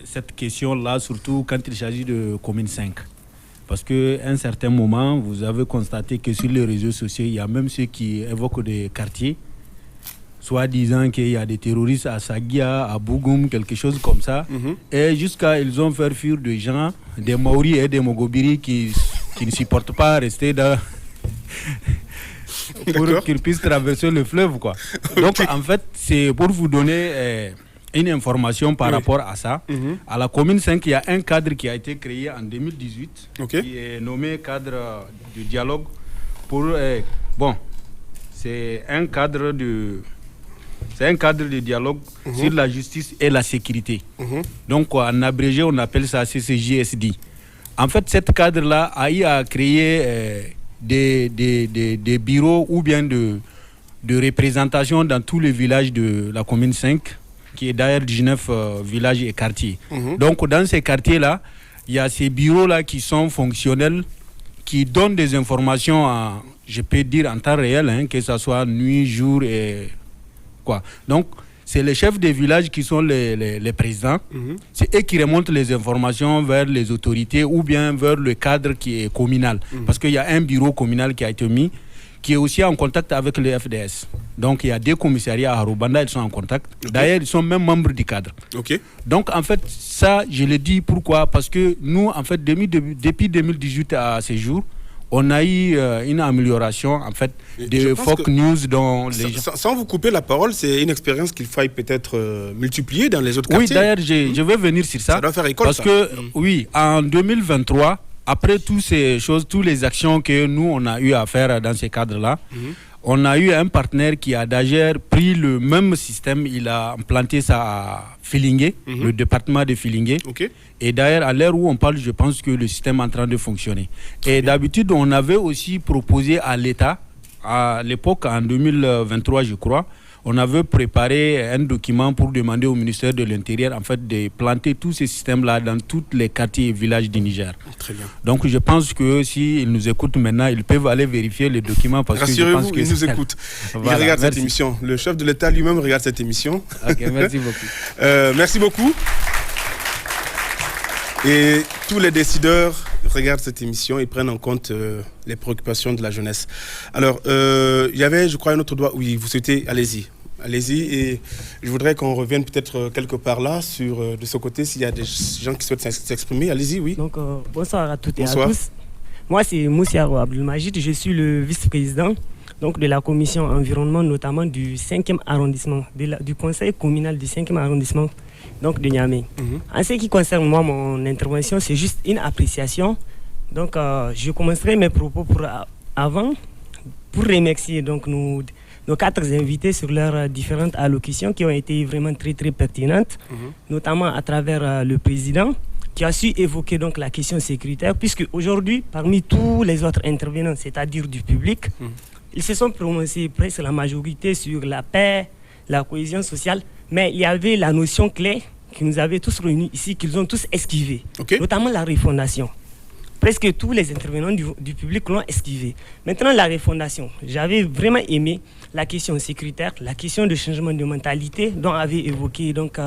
cette question-là, surtout quand il s'agit de commune 5. Parce qu'à un certain moment, vous avez constaté que sur les réseaux sociaux, il y a même ceux qui évoquent des quartiers, soit disant qu'il y a des terroristes à Sagia, à Bougoum, quelque chose comme ça. Et jusqu'à ils ont fait fuir des gens, des Maoris et des Mogobiri qui ne supportent pas rester dans... pour qu'ils puissent traverser le fleuve, quoi. Donc, en fait, c'est pour vous donner une information par rapport à ça. À la commune 5, il y a un cadre qui a été créé en 2018, qui est nommé cadre de dialogue pour... c'est un cadre de... C'est un cadre de dialogue sur la justice et la sécurité. Donc, en abrégé, on appelle ça CCJSD. En fait, cet cadre-là a eu à créer des bureaux ou bien de représentation dans tous les villages de la commune 5, qui est d'ailleurs 19 villages et quartiers. Donc, dans ces quartiers-là, il y a ces bureaux-là qui sont fonctionnels, qui donnent des informations, je peux dire en temps réel, que ce soit nuit, jour et... Donc, c'est les chefs des villages qui sont les présidents. C'est eux qui remontent les informations vers les autorités ou bien vers le cadre qui est communal. Parce qu'il y a un bureau communal qui a été mis, qui est aussi en contact avec le FDS. Donc, il y a des commissariats à Harubanda, ils sont en contact. D'ailleurs, ils sont même membres du cadre. Donc, en fait, ça, je le dis pourquoi? Parce que nous, en fait, depuis 2018 à ce jour, on a eu une amélioration en fait des fake news dans les gens. Sans vous couper la parole, c'est une expérience qu'il faille peut-être multiplier dans les autres quartiers. Oui, d'ailleurs, je vais venir sur ça. Ça doit faire école, parce que, oui, en 2023, après toutes ces choses, toutes les actions que nous, on a eu à faire dans ces cadres-là, on a eu un partenaire qui a d'ailleurs pris le même système, il a implanté ça à Filingué, le département de Filingué. Et d'ailleurs, à l'heure où on parle, je pense que le système est en train de fonctionner. Et d'habitude, on avait aussi proposé à l'État, à l'époque, en 2023, je crois, on avait préparé un document pour demander au ministère de l'Intérieur en fait, de planter tous ces systèmes-là dans tous les quartiers et villages du Niger. Très bien. Donc je pense que s'ils nous écoutent maintenant, ils peuvent aller vérifier les documents. Rassurez-vous, ils nous écoutent. Voilà, ils regardent cette émission. Le chef de l'État lui-même regarde cette émission. Merci beaucoup. Merci beaucoup. Et tous les décideurs regardent cette émission et prennent en compte les préoccupations de la jeunesse. Alors, il y avait, je crois, un autre doigt. Oui, vous souhaitez, allez-y. Allez-y. Et je voudrais qu'on revienne peut-être quelque part là, de ce côté, s'il y a des gens qui souhaitent s'exprimer. Allez-y, oui. Donc, bonsoir à toutes et à tous. Moi, c'est Moussiaro Abdelmajid. Je suis le vice-président donc, de la commission environnement, notamment du 5e arrondissement, du conseil communal du 5e arrondissement donc, de Niamey. En ce qui concerne moi, mon intervention, c'est juste une appréciation. Donc, je commencerai mes propos pour remercier donc, nos nos 4 invités sur leurs différentes allocutions qui ont été vraiment très très pertinentes, notamment à travers le président qui a su évoquer donc la question sécuritaire, puisque aujourd'hui, parmi tous les autres intervenants, c'est-à-dire du public, ils se sont prononcés presque la majorité sur la paix, la cohésion sociale, mais il y avait la notion clé qui nous avait tous réunis ici, qu'ils ont tous esquivé, notamment la refondation. Presque tous les intervenants du public l'ont esquivé. Maintenant, la refondation, j'avais vraiment aimé la question sécuritaire, la question de changement de mentalité dont avait évoqué donc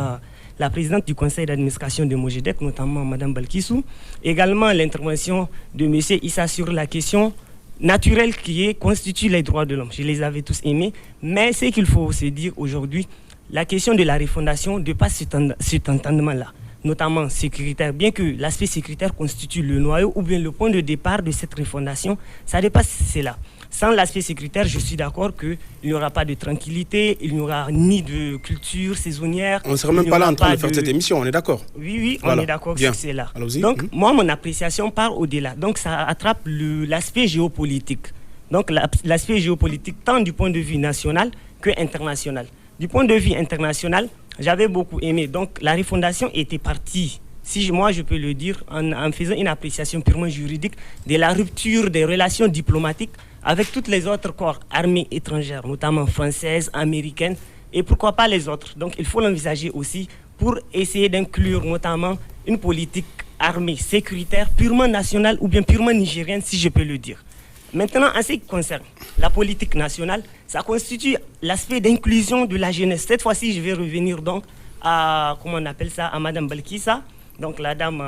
la présidente du conseil d'administration de Mojedec, notamment Mme Balkissou. Également l'intervention de M. Issa sur la question naturelle qui constitue les droits de l'homme. Je les avais tous aimés. Mais ce qu'il faut se dire aujourd'hui, la question de la refondation dépasse cet entendement-là, notamment sécuritaire. Bien que l'aspect sécuritaire constitue le noyau ou bien le point de départ de cette refondation, ça dépasse cela. Sans l'aspect sécuritaire, je suis d'accord qu'il n'y aura pas de tranquillité, il n'y aura ni de culture saisonnière. On ne serait même pas là en train de faire cette émission, on est d'accord? Oui, voilà. On est d'accord sur cela. Donc, moi, mon appréciation part au-delà. Donc, ça attrape l'aspect géopolitique. Donc, l'aspect géopolitique, tant du point de vue national que international. Du point de vue international, j'avais beaucoup aimé. Donc, la refondation était partie, si moi je peux le dire, en faisant une appréciation purement juridique de la rupture des relations diplomatiques avec toutes les autres corps armées étrangères, notamment françaises, américaines, et pourquoi pas les autres. Donc il faut l'envisager aussi pour essayer d'inclure notamment une politique armée sécuritaire purement nationale ou bien purement nigérienne, si je peux le dire. Maintenant, en ce qui concerne la politique nationale, ça constitue l'aspect d'inclusion de la jeunesse. Cette fois-ci, je vais revenir donc à, comment on appelle ça, à Mme Balkissa, donc la dame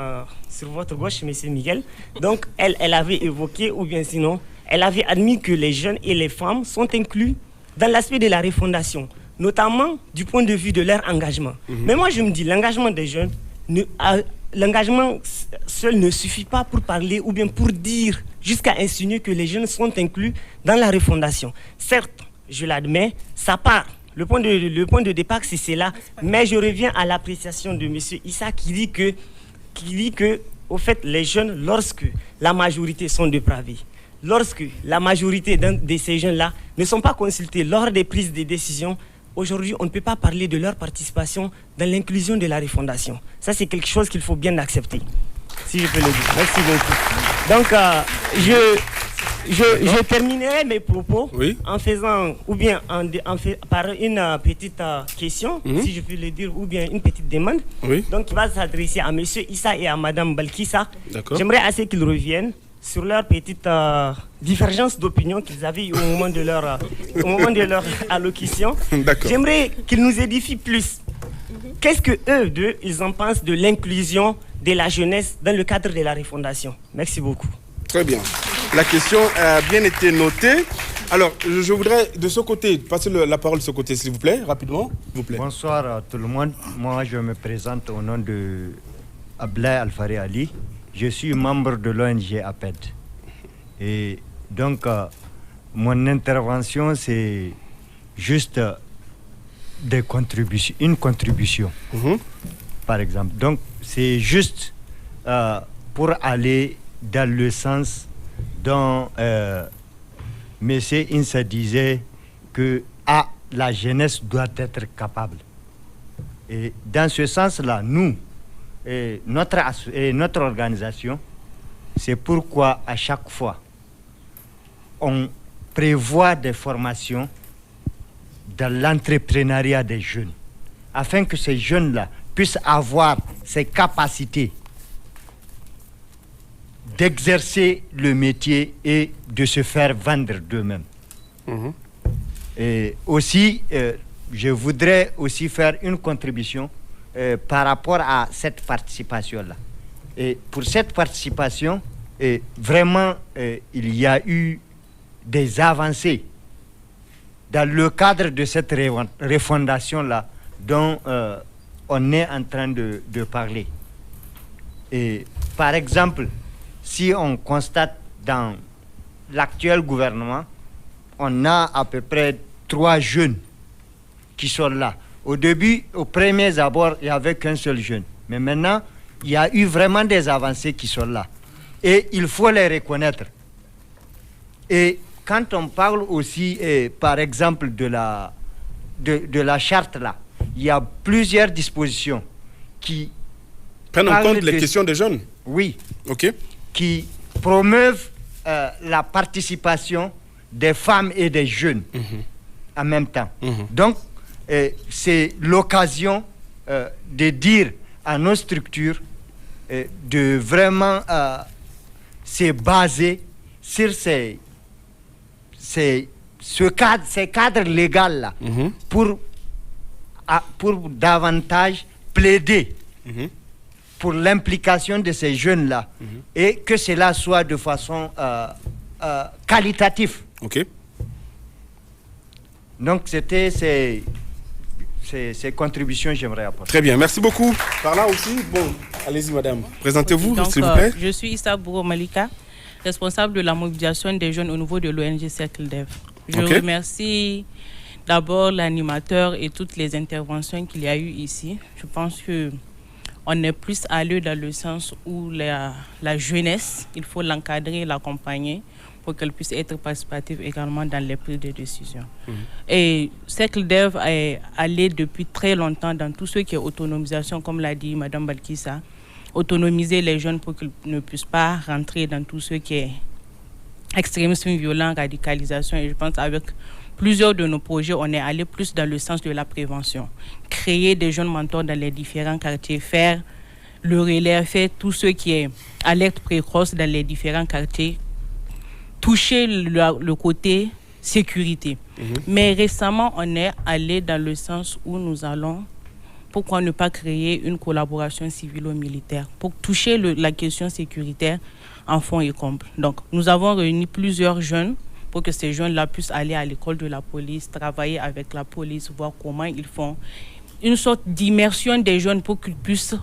sur votre gauche, M. Miguel. Donc elle avait évoqué, ou bien sinon, elle avait admis que les jeunes et les femmes sont inclus dans l'aspect de la refondation, notamment du point de vue de leur engagement. Mais moi, je me dis, l'engagement des jeunes, l'engagement seul ne suffit pas pour parler ou bien pour dire, jusqu'à insinuer que les jeunes sont inclus dans la refondation. Certes, je l'admets, ça part. Le point de départ, c'est cela. Mais je reviens à l'appréciation de M. Issa qui dit que, au fait, les jeunes, lorsque la majorité sont dépravés, lorsque la majorité de ces jeunes-là ne sont pas consultés lors des prises de décision, aujourd'hui, on ne peut pas parler de leur participation dans l'inclusion de la refondation. Ça, c'est quelque chose qu'il faut bien accepter, si je peux le dire. Merci beaucoup. Donc, je terminerai mes propos en faisant, ou bien par une petite question, si je peux le dire, ou bien une petite demande. Donc, qui va s'adresser à M. Issa et à Mme Balkissa. J'aimerais assez qu'ils reviennent sur leur petite divergence d'opinion qu'ils avaient eu au moment de leur allocution. J'aimerais qu'ils nous édifient plus. Qu'est-ce que eux, ils en pensent de l'inclusion de la jeunesse dans le cadre de la refondation? Merci beaucoup. Très bien. La question a bien été notée. Alors, je voudrais de ce côté, passer la parole de ce côté, s'il vous plaît, rapidement. S'il vous plaît. Bonsoir à tout le monde. Moi, je me présente au nom de Ablaye Alfari Ali. Je suis membre de l'ONG APED. Et donc, mon intervention, c'est juste une contribution, par exemple. Donc, c'est juste pour aller dans le sens dont M. Insa disait que la jeunesse doit être capable. Et dans ce sens-là, nous, notre organisation, c'est pourquoi à chaque fois, on prévoit des formations dans l'entrepreneuriat des jeunes, afin que ces jeunes-là puissent avoir ces capacités d'exercer le métier et de se faire vendre d'eux-mêmes. Et aussi, je voudrais aussi faire une contribution par rapport à cette participation-là. Et pour cette participation, vraiment, il y a eu des avancées dans le cadre de cette refondation-là dont on est en train de parler. Et par exemple, si on constate dans l'actuel gouvernement, on a à peu près 3 jeunes qui sont là. Au début, aux premiers abords, il n'y avait qu'un seul jeune. Mais maintenant, il y a eu vraiment des avancées qui sont là. Et il faut les reconnaître. Et quand on parle aussi, par exemple, de la charte là, il y a plusieurs dispositions qui prennent en compte les questions des jeunes. Oui. Ok. Qui promeuvent la participation des femmes et des jeunes en même temps. Donc, c'est l'occasion de dire à nos structures de vraiment se baser sur ces cadres légaux-là pour davantage plaider pour l'implication de ces jeunes-là et que cela soit de façon qualitative. Ok. Donc, c'était ces contributions que j'aimerais apporter. Très bien, merci beaucoup. Par là aussi, bon, allez-y madame. Présentez-vous, s'il vous plaît. Je suis Issa Bouro Malika, responsable de la mobilisation des jeunes au niveau de l'ONG Cercle Dev. Je remercie d'abord l'animateur et toutes les interventions qu'il y a eu ici. Je pense qu'on est plus allé dans le sens où la jeunesse, il faut l'encadrer, l'accompagner pour qu'elle puisse être participative également dans les prises de décision. Et Cercle Dev est allé depuis très longtemps dans tout ce qui est autonomisation, comme l'a dit Mme Balkissa, autonomiser les jeunes pour qu'ils ne puissent pas rentrer dans tout ce qui est extrémisme violent, radicalisation. Et je pense qu'avec plusieurs de nos projets, on est allé plus dans le sens de la prévention. Créer des jeunes mentors dans les différents quartiers, faire le relais, faire tout ce qui est alerte précoce dans les différents quartiers, toucher le côté sécurité. Mais récemment, on est allé dans le sens où nous allons, pourquoi ne pas créer une collaboration civilo-militaire pour toucher la question sécuritaire en fond et comble. Donc, nous avons réuni plusieurs jeunes pour que ces jeunes-là puissent aller à l'école de la police, travailler avec la police, voir comment ils font. Une sorte d'immersion des jeunes pour qu'ils puissent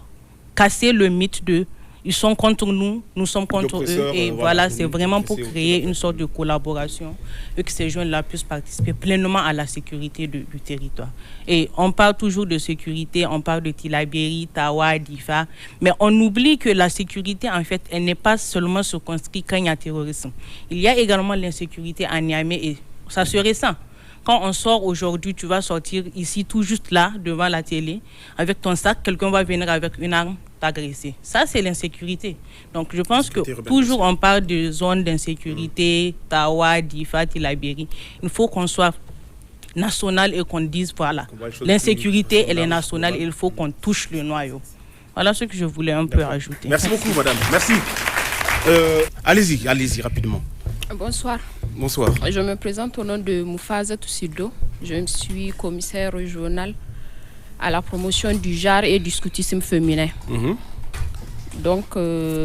casser le mythe de ils sont contre nous, nous sommes contre eux. Et voilà, c'est vraiment pour créer une sorte de collaboration et que ces jeunes-là puissent participer pleinement à la sécurité du territoire. Et on parle toujours de sécurité, on parle de Tillabéri, Tawa, Difa, mais on oublie que la sécurité, en fait, elle n'est pas seulement circonscrite quand il y a terrorisme. Il y a également l'insécurité à Niamey et ça serait ça. Quand on sort aujourd'hui, tu vas sortir ici, tout juste là, devant la télé, avec ton sac, quelqu'un va venir avec une arme t'agresser. Ça, c'est l'insécurité. Donc, je pense que toujours on parle de zones d'insécurité, Tawa, Difa, Tillabéri. Il faut qu'on soit national et qu'on dise, voilà, l'insécurité, elle est nationale et il faut qu'on touche le noyau. Voilà ce que je voulais un peu ajouter. Merci beaucoup, madame. Merci. Allez-y, rapidement. Bonsoir. Bonsoir. Je me présente au nom de Moufaza Toussido. Je suis commissaire régional à la promotion du genre et du scoutisme féminin. Donc,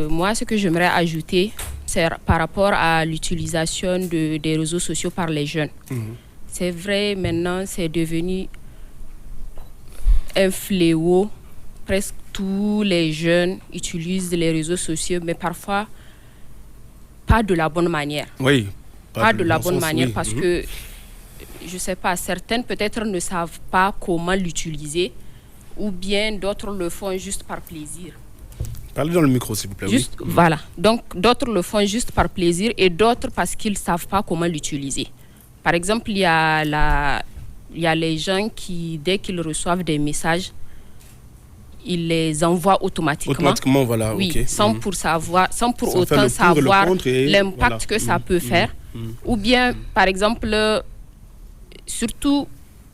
moi, ce que j'aimerais ajouter, c'est par rapport à l'utilisation des réseaux sociaux par les jeunes. C'est vrai, maintenant, c'est devenu un fléau. Presque tous les jeunes utilisent les réseaux sociaux, mais parfois, pas de la bonne manière. Oui. Pas de la bonne manière parce que, je ne sais pas, certaines peut-être ne savent pas comment l'utiliser ou bien d'autres le font juste par plaisir. Parlez dans le micro, s'il vous plaît. Juste, voilà. Donc, d'autres le font juste par plaisir et d'autres parce qu'ils ne savent pas comment l'utiliser. Par exemple, il y a les gens qui, dès qu'ils reçoivent des messages, ils les envoient automatiquement. Automatiquement, voilà. Oui, okay. sans pour autant savoir l'impact que ça peut faire. Ou bien, par exemple, surtout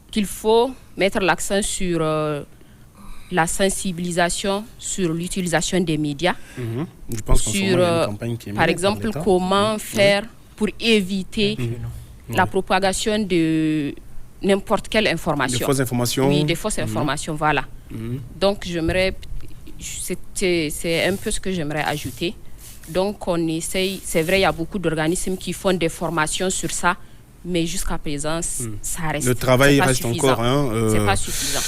qu'il faut mettre l'accent sur la sensibilisation sur l'utilisation des médias. Je pense qu'en ce moment, il y a une campagne qui est par exemple, comment faire pour éviter la propagation de n'importe quelle information. Des fausses informations. Oui, des fausses informations, voilà. Donc, c'est un peu ce que j'aimerais ajouter. Donc, on essaye, c'est vrai, il y a beaucoup d'organismes qui font des formations sur ça, mais jusqu'à présent, ça reste. Le travail reste encore. C'est pas suffisant.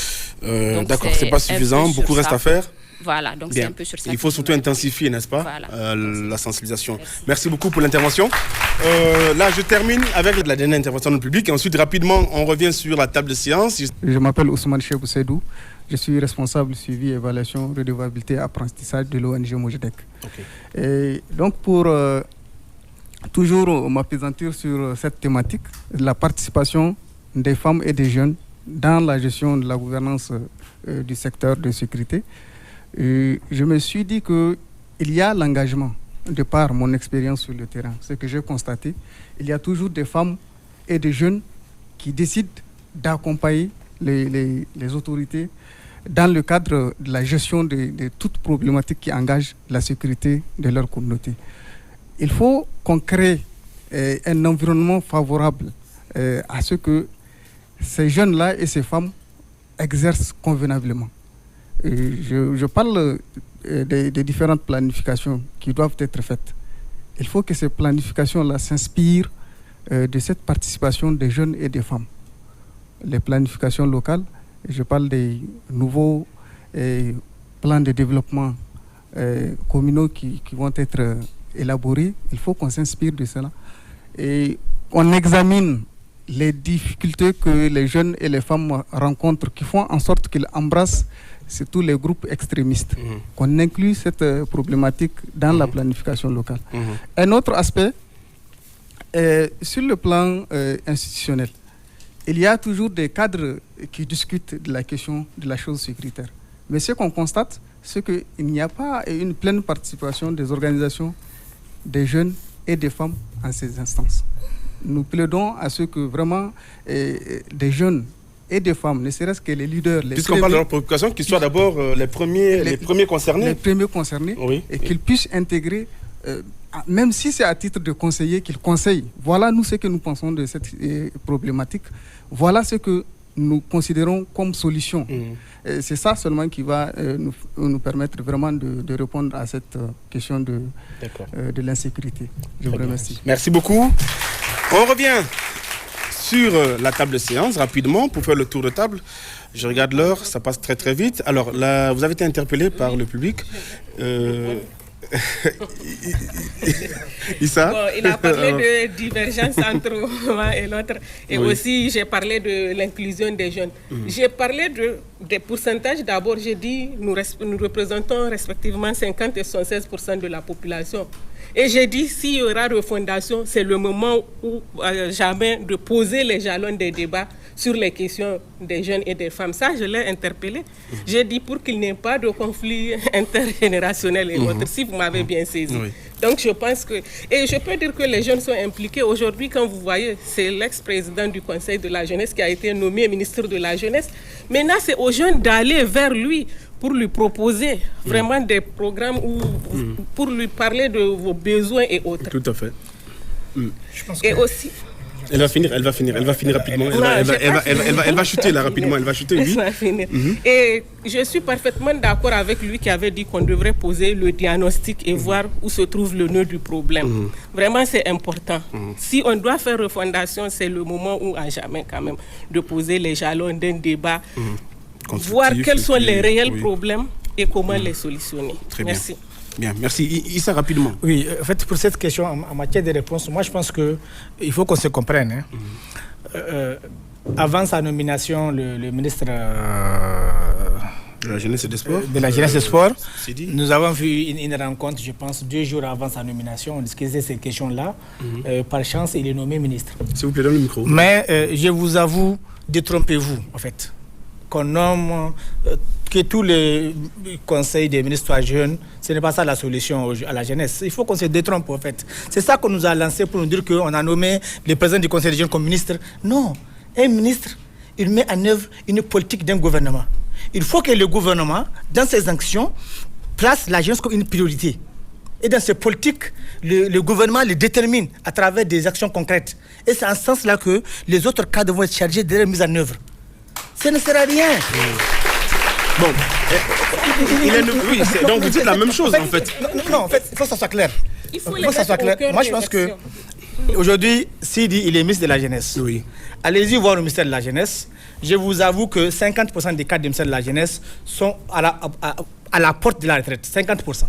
D'accord, c'est pas suffisant, beaucoup reste à faire. Voilà, donc c'est un peu sur ça. Il faut surtout intensifier, n'est-ce pas, la sensibilisation. Merci beaucoup pour l'intervention. Là, je termine avec la dernière intervention dans le public et ensuite, rapidement, on revient sur la table de séance. Je m'appelle Ousmane Chebou Sedou. Je suis responsable suivi, évaluation, redevabilité, apprentissage de l'ONG Mojedec. Et donc, pour toujours m'appesantir sur cette thématique, la participation des femmes et des jeunes dans la gestion de la gouvernance du secteur de sécurité. Et je me suis dit qu'il y a l'engagement, de par mon expérience sur le terrain, ce que j'ai constaté. Il y a toujours des femmes et des jeunes qui décident d'accompagner les autorités dans le cadre de la gestion de toute problématique qui engage la sécurité de leur communauté. Il faut qu'on crée un environnement favorable à ce que ces jeunes-là et ces femmes exercent convenablement. Je parle des différentes planifications qui doivent être faites. Il faut que ces planifications-là s'inspirent de cette participation des jeunes et des femmes. Les planifications locales, je parle des nouveaux plans de développement communaux qui vont être élaborés. Il faut qu'on s'inspire de cela et on examine les difficultés que les jeunes et les femmes rencontrent, qui font en sorte qu'ils embrassent tous les groupes extrémistes, qu'on inclut cette problématique dans la planification locale. Un autre aspect, sur le plan institutionnel, il y a toujours des cadres qui discutent de la question de la chose sécuritaire. Mais ce qu'on constate, c'est qu'il n'y a pas une pleine participation des organisations, des jeunes et des femmes en ces instances. Nous plaidons à ce que vraiment des jeunes et des femmes, ne serait-ce que les leaders... Puisqu'on parle de leur préoccupation, qu'ils soient d'abord les premiers concernés. Les premiers concernés, oui. Et qu'ils puissent intégrer, même si c'est à titre de conseiller, qu'ils conseillent. Voilà nous ce que nous pensons de cette problématique. Voilà ce que nous considérons comme solution. C'est ça seulement qui va nous permettre vraiment de répondre à cette question de l'insécurité. Je vous remercie. Merci beaucoup. On revient sur la table de séance rapidement pour faire le tour de table. Je regarde l'heure, ça passe très très vite. Alors là, vous avez été interpellé par le public. Issa. Bon, il a parlé de divergence entre moi et l'autre. Et aussi, j'ai parlé de l'inclusion des jeunes. J'ai parlé des pourcentages. D'abord, j'ai dit nous représentons respectivement 50 et 76% de la population. Et j'ai dit, s'il y aura refondation, c'est le moment où jamais de poser les jalons des débats sur les questions des jeunes et des femmes. Ça, je l'ai interpellé. J'ai dit pour qu'il n'y ait pas de conflit intergénérationnel et autres, si vous m'avez bien saisi. Donc, je pense que... Et je peux dire que les jeunes sont impliqués. Aujourd'hui, quand vous voyez, c'est l'ex-président du Conseil de la jeunesse qui a été nommé ministre de la jeunesse. Maintenant, c'est aux jeunes d'aller vers lui pour lui proposer vraiment des programmes pour lui parler de vos besoins et autres. Tout à fait. Je pense et aussi... Elle va finir rapidement. Elle va chuter là rapidement. Elle va chuter, oui. Et je suis parfaitement d'accord avec lui qui avait dit qu'on devrait poser le diagnostic et voir où se trouve le nœud du problème. Vraiment, c'est important. Si on doit faire refondation, c'est le moment où à jamais quand même de poser les jalons d'un débat, voir quels sont les réels problèmes et comment les solutionner. Très Merci. Bien, merci. Issa, rapidement. Oui, en fait, pour cette question, en matière de réponse, moi, je pense qu'il faut qu'on se comprenne. Avant sa nomination, le ministre de la Jeunesse et des Sports, nous avons vu une rencontre, je pense, 2 jours avant sa nomination. On discutait ces questions-là. Par chance, il est nommé ministre. S'il vous plaît, dans le micro. Mais je vous avoue, détrompez-vous, en fait. Qu'on nomme, que tous les conseils des ministres soient jeunes, ce n'est pas ça la solution à la jeunesse. Il faut qu'on se détrompe, en fait. C'est ça qu'on nous a lancé pour nous dire qu'on a nommé le président du conseil des jeunes comme ministre. Non, un ministre, il met en œuvre une politique d'un gouvernement. Il faut que le gouvernement, dans ses actions, place la jeunesse comme une priorité. Et dans ces politiques, le gouvernement les détermine à travers des actions concrètes. Et c'est en ce sens-là que les autres cadres vont être chargés de leur mise en œuvre. Ça ne sert à rien. Bon, donc vous dites la même chose en fait. Non, en fait, il faut que ça soit clair. Moi, je pense que aujourd'hui, s'il dit il est ministre de la jeunesse, allez-y voir le ministère de la jeunesse. Je vous avoue que 50% des cadres du ministère de la jeunesse sont à la porte de la retraite. 50%.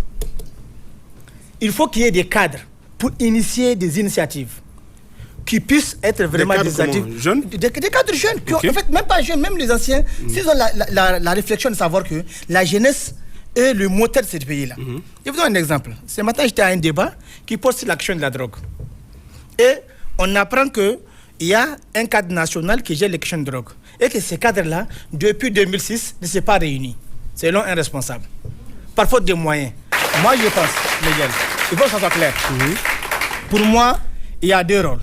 Il faut qu'il y ait des cadres pour initier des initiatives qui puissent être vraiment des initiatives jeunes, des cadres jeunes, qui ont, en fait, même pas jeunes, même les anciens, s'ils ont la réflexion de savoir que la jeunesse est le moteur de ce pays-là. Je vous donne un exemple. Ce matin, j'étais à un débat qui porte sur l'action de la drogue. Et on apprend qu'il y a un cadre national qui gère les questions de drogue. Et que ce cadre-là, depuis 2006, ne s'est pas réuni, selon un responsable. Par faute de moyens. Moi, je pense, Miguel, il faut que ça soit clair. Pour moi, il y a 2 rôles.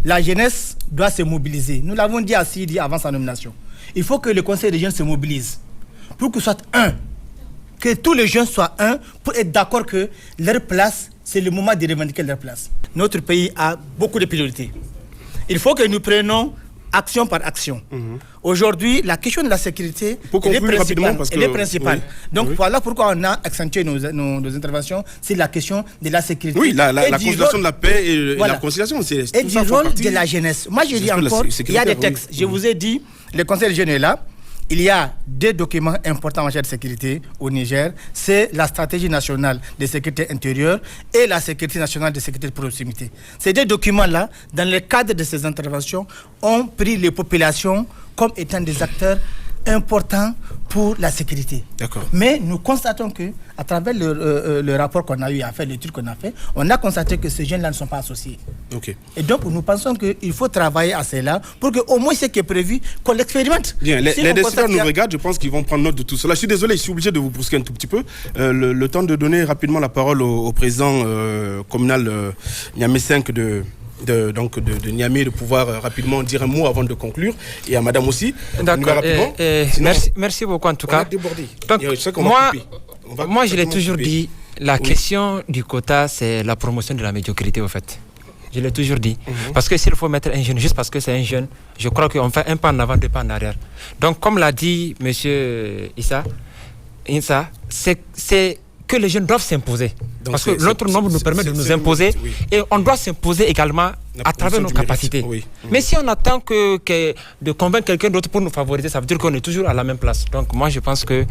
La jeunesse doit se mobiliser. Nous l'avons dit à Sidi avant sa nomination. Il faut que le conseil des jeunes se mobilise pour que soit un. Que tous les jeunes soient un pour être d'accord que leur place, c'est le moment de revendiquer leur place. Notre pays a beaucoup de priorités. Il faut que nous prenions action par action. Aujourd'hui, la question de la sécurité est principale. Oui. Donc voilà pourquoi on a accentué nos interventions sur la question de la sécurité. Oui, la consolidation de la paix et la conciliation. Et du rôle de la jeunesse. Moi, je dis encore, il y a des textes. Je vous ai dit, le Conseil des jeunes est là. Il y a 2 documents importants en matière de sécurité au Niger. C'est la stratégie nationale de sécurité intérieure et la sécurité nationale de sécurité de proximité. Ces 2 documents-là, dans le cadre de ces interventions, ont pris les populations comme étant des acteurs importants pour la sécurité. D'accord. Mais nous constatons que, à travers le rapport qu'on a eu à faire, l'étude qu'on a fait, on a constaté que ces jeunes-là ne sont pas associés. Okay. Et donc, nous pensons qu'il faut travailler à cela pour qu'au moins ce qui est prévu, qu'on l'expérimente. Bien, les décideurs nous regardent, je pense qu'ils vont prendre note de tout cela. Je suis désolé, je suis obligé de vous brusquer un tout petit peu. Le temps de donner rapidement la parole au président communal Niamey 5 de Niamey, de pouvoir rapidement dire un mot avant de conclure, et à madame aussi. D'accord. Merci beaucoup en tout cas. Donc, moi je l'ai toujours dit, la question du quota, c'est la promotion de la médiocrité au fait. Je l'ai toujours dit. Parce que s'il faut mettre un jeune juste parce que c'est un jeune, je crois qu'on fait un pas en avant, 2 pas en arrière. Donc comme l'a dit M. Issa, c'est que les jeunes doivent s'imposer. Donc parce que notre nombre nous permet de nous imposer et on doit s'imposer également à travers nos capacités. Mais si on attend de convaincre quelqu'un d'autre pour nous favoriser, ça veut dire qu'on est toujours à la même place. Donc moi je pense que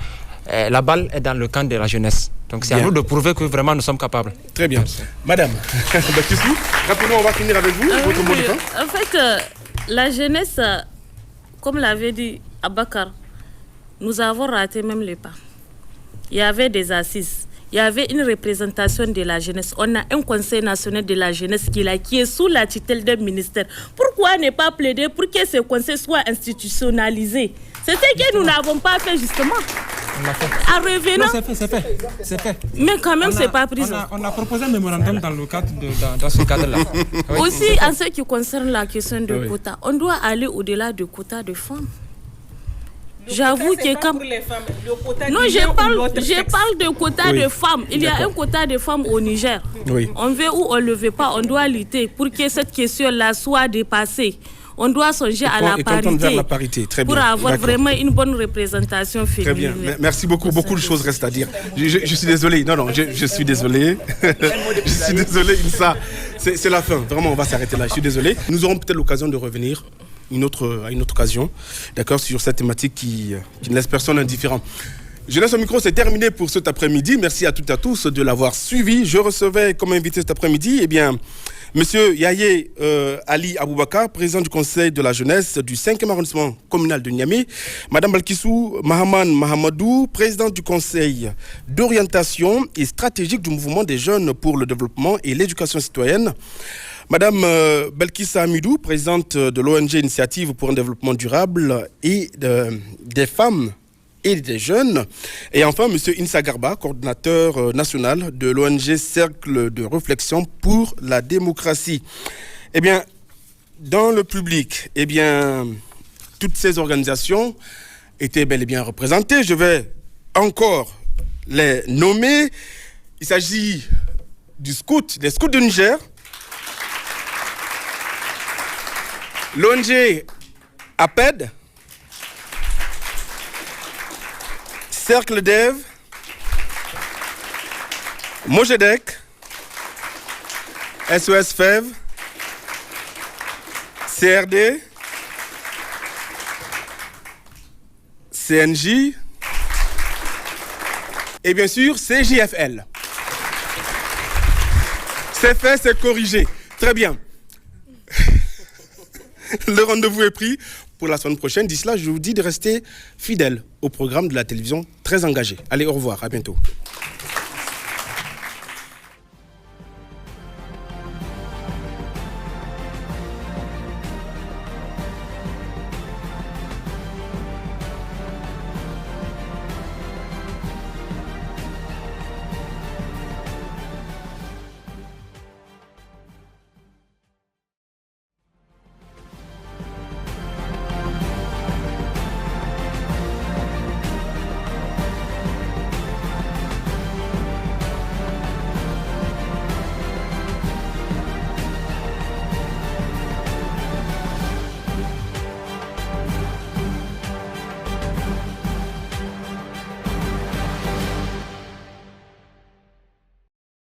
la balle est dans le camp de la jeunesse. Donc c'est à nous de prouver que vraiment nous sommes capables. Très bien. Madame, rapidement on va finir avec vous. Votre mot de fin. En fait, la jeunesse, comme l'avait dit Abakar, nous avons raté même les pas. Il y avait des assises. Il y avait une représentation de la jeunesse. On a un conseil national de la jeunesse qui est sous la tutelle d'un ministère. Pourquoi ne pas plaider pour que ce conseil soit institutionnalisé? C'est ce que nous n'avons pas fait justement. En revenant... Non, c'est fait. Mais quand même, c'est pas pris. On a proposé un mémorandum dans ce cadre-là. Aussi, en ce qui concerne la question de quota, on doit aller au-delà du quota de femmes. J'avoue que quand... Non, je parle de quota de femmes. Il y a un quota de femmes au Niger. On veut ou on ne le veut pas, on doit lutter pour que cette question-là soit dépassée. On doit songer à la parité, très bien. Pour avoir vraiment une bonne représentation féminine. Très bien. Merci beaucoup. Beaucoup de choses restent à dire. Je suis désolé. Non, je suis désolé. Je suis désolé, Issa. C'est la fin. Vraiment, on va s'arrêter là. Je suis désolé. Nous aurons peut-être l'occasion de revenir à une autre occasion, d'accord, sur cette thématique qui ne laisse personne indifférent. Jeunesse au micro, c'est terminé pour cet après-midi. Merci à toutes et à tous de l'avoir suivi. Je recevais comme invité cet après-midi, Monsieur Yahye Ali Aboubakar, président du conseil de la jeunesse du 5e arrondissement communal de Niamey. Madame Balkissou Mahaman Mahamadou, présidente du conseil d'orientation et stratégique du mouvement des jeunes pour le développement et l'éducation citoyenne. Madame Belkissa Amidou, présidente de l'ONG Initiative pour un développement durable et des femmes et des jeunes. Et enfin, Monsieur Insa Garba, coordinateur national de l'ONG Cercle de réflexion pour la démocratie. Eh bien, dans le public, toutes ces organisations étaient bel et bien représentées. Je vais encore les nommer. Il s'agit des scouts de Niger, l'ONG APED, Cercle Dev, Mojedec, SOS FEV, CRD, CNJ et bien sûr CJFL. C'est fait, c'est corrigé. Très bien. Le rendez-vous est pris pour la semaine prochaine. D'ici là, je vous dis de rester fidèles au programme de la télévision très engagé. Allez, au revoir, à bientôt.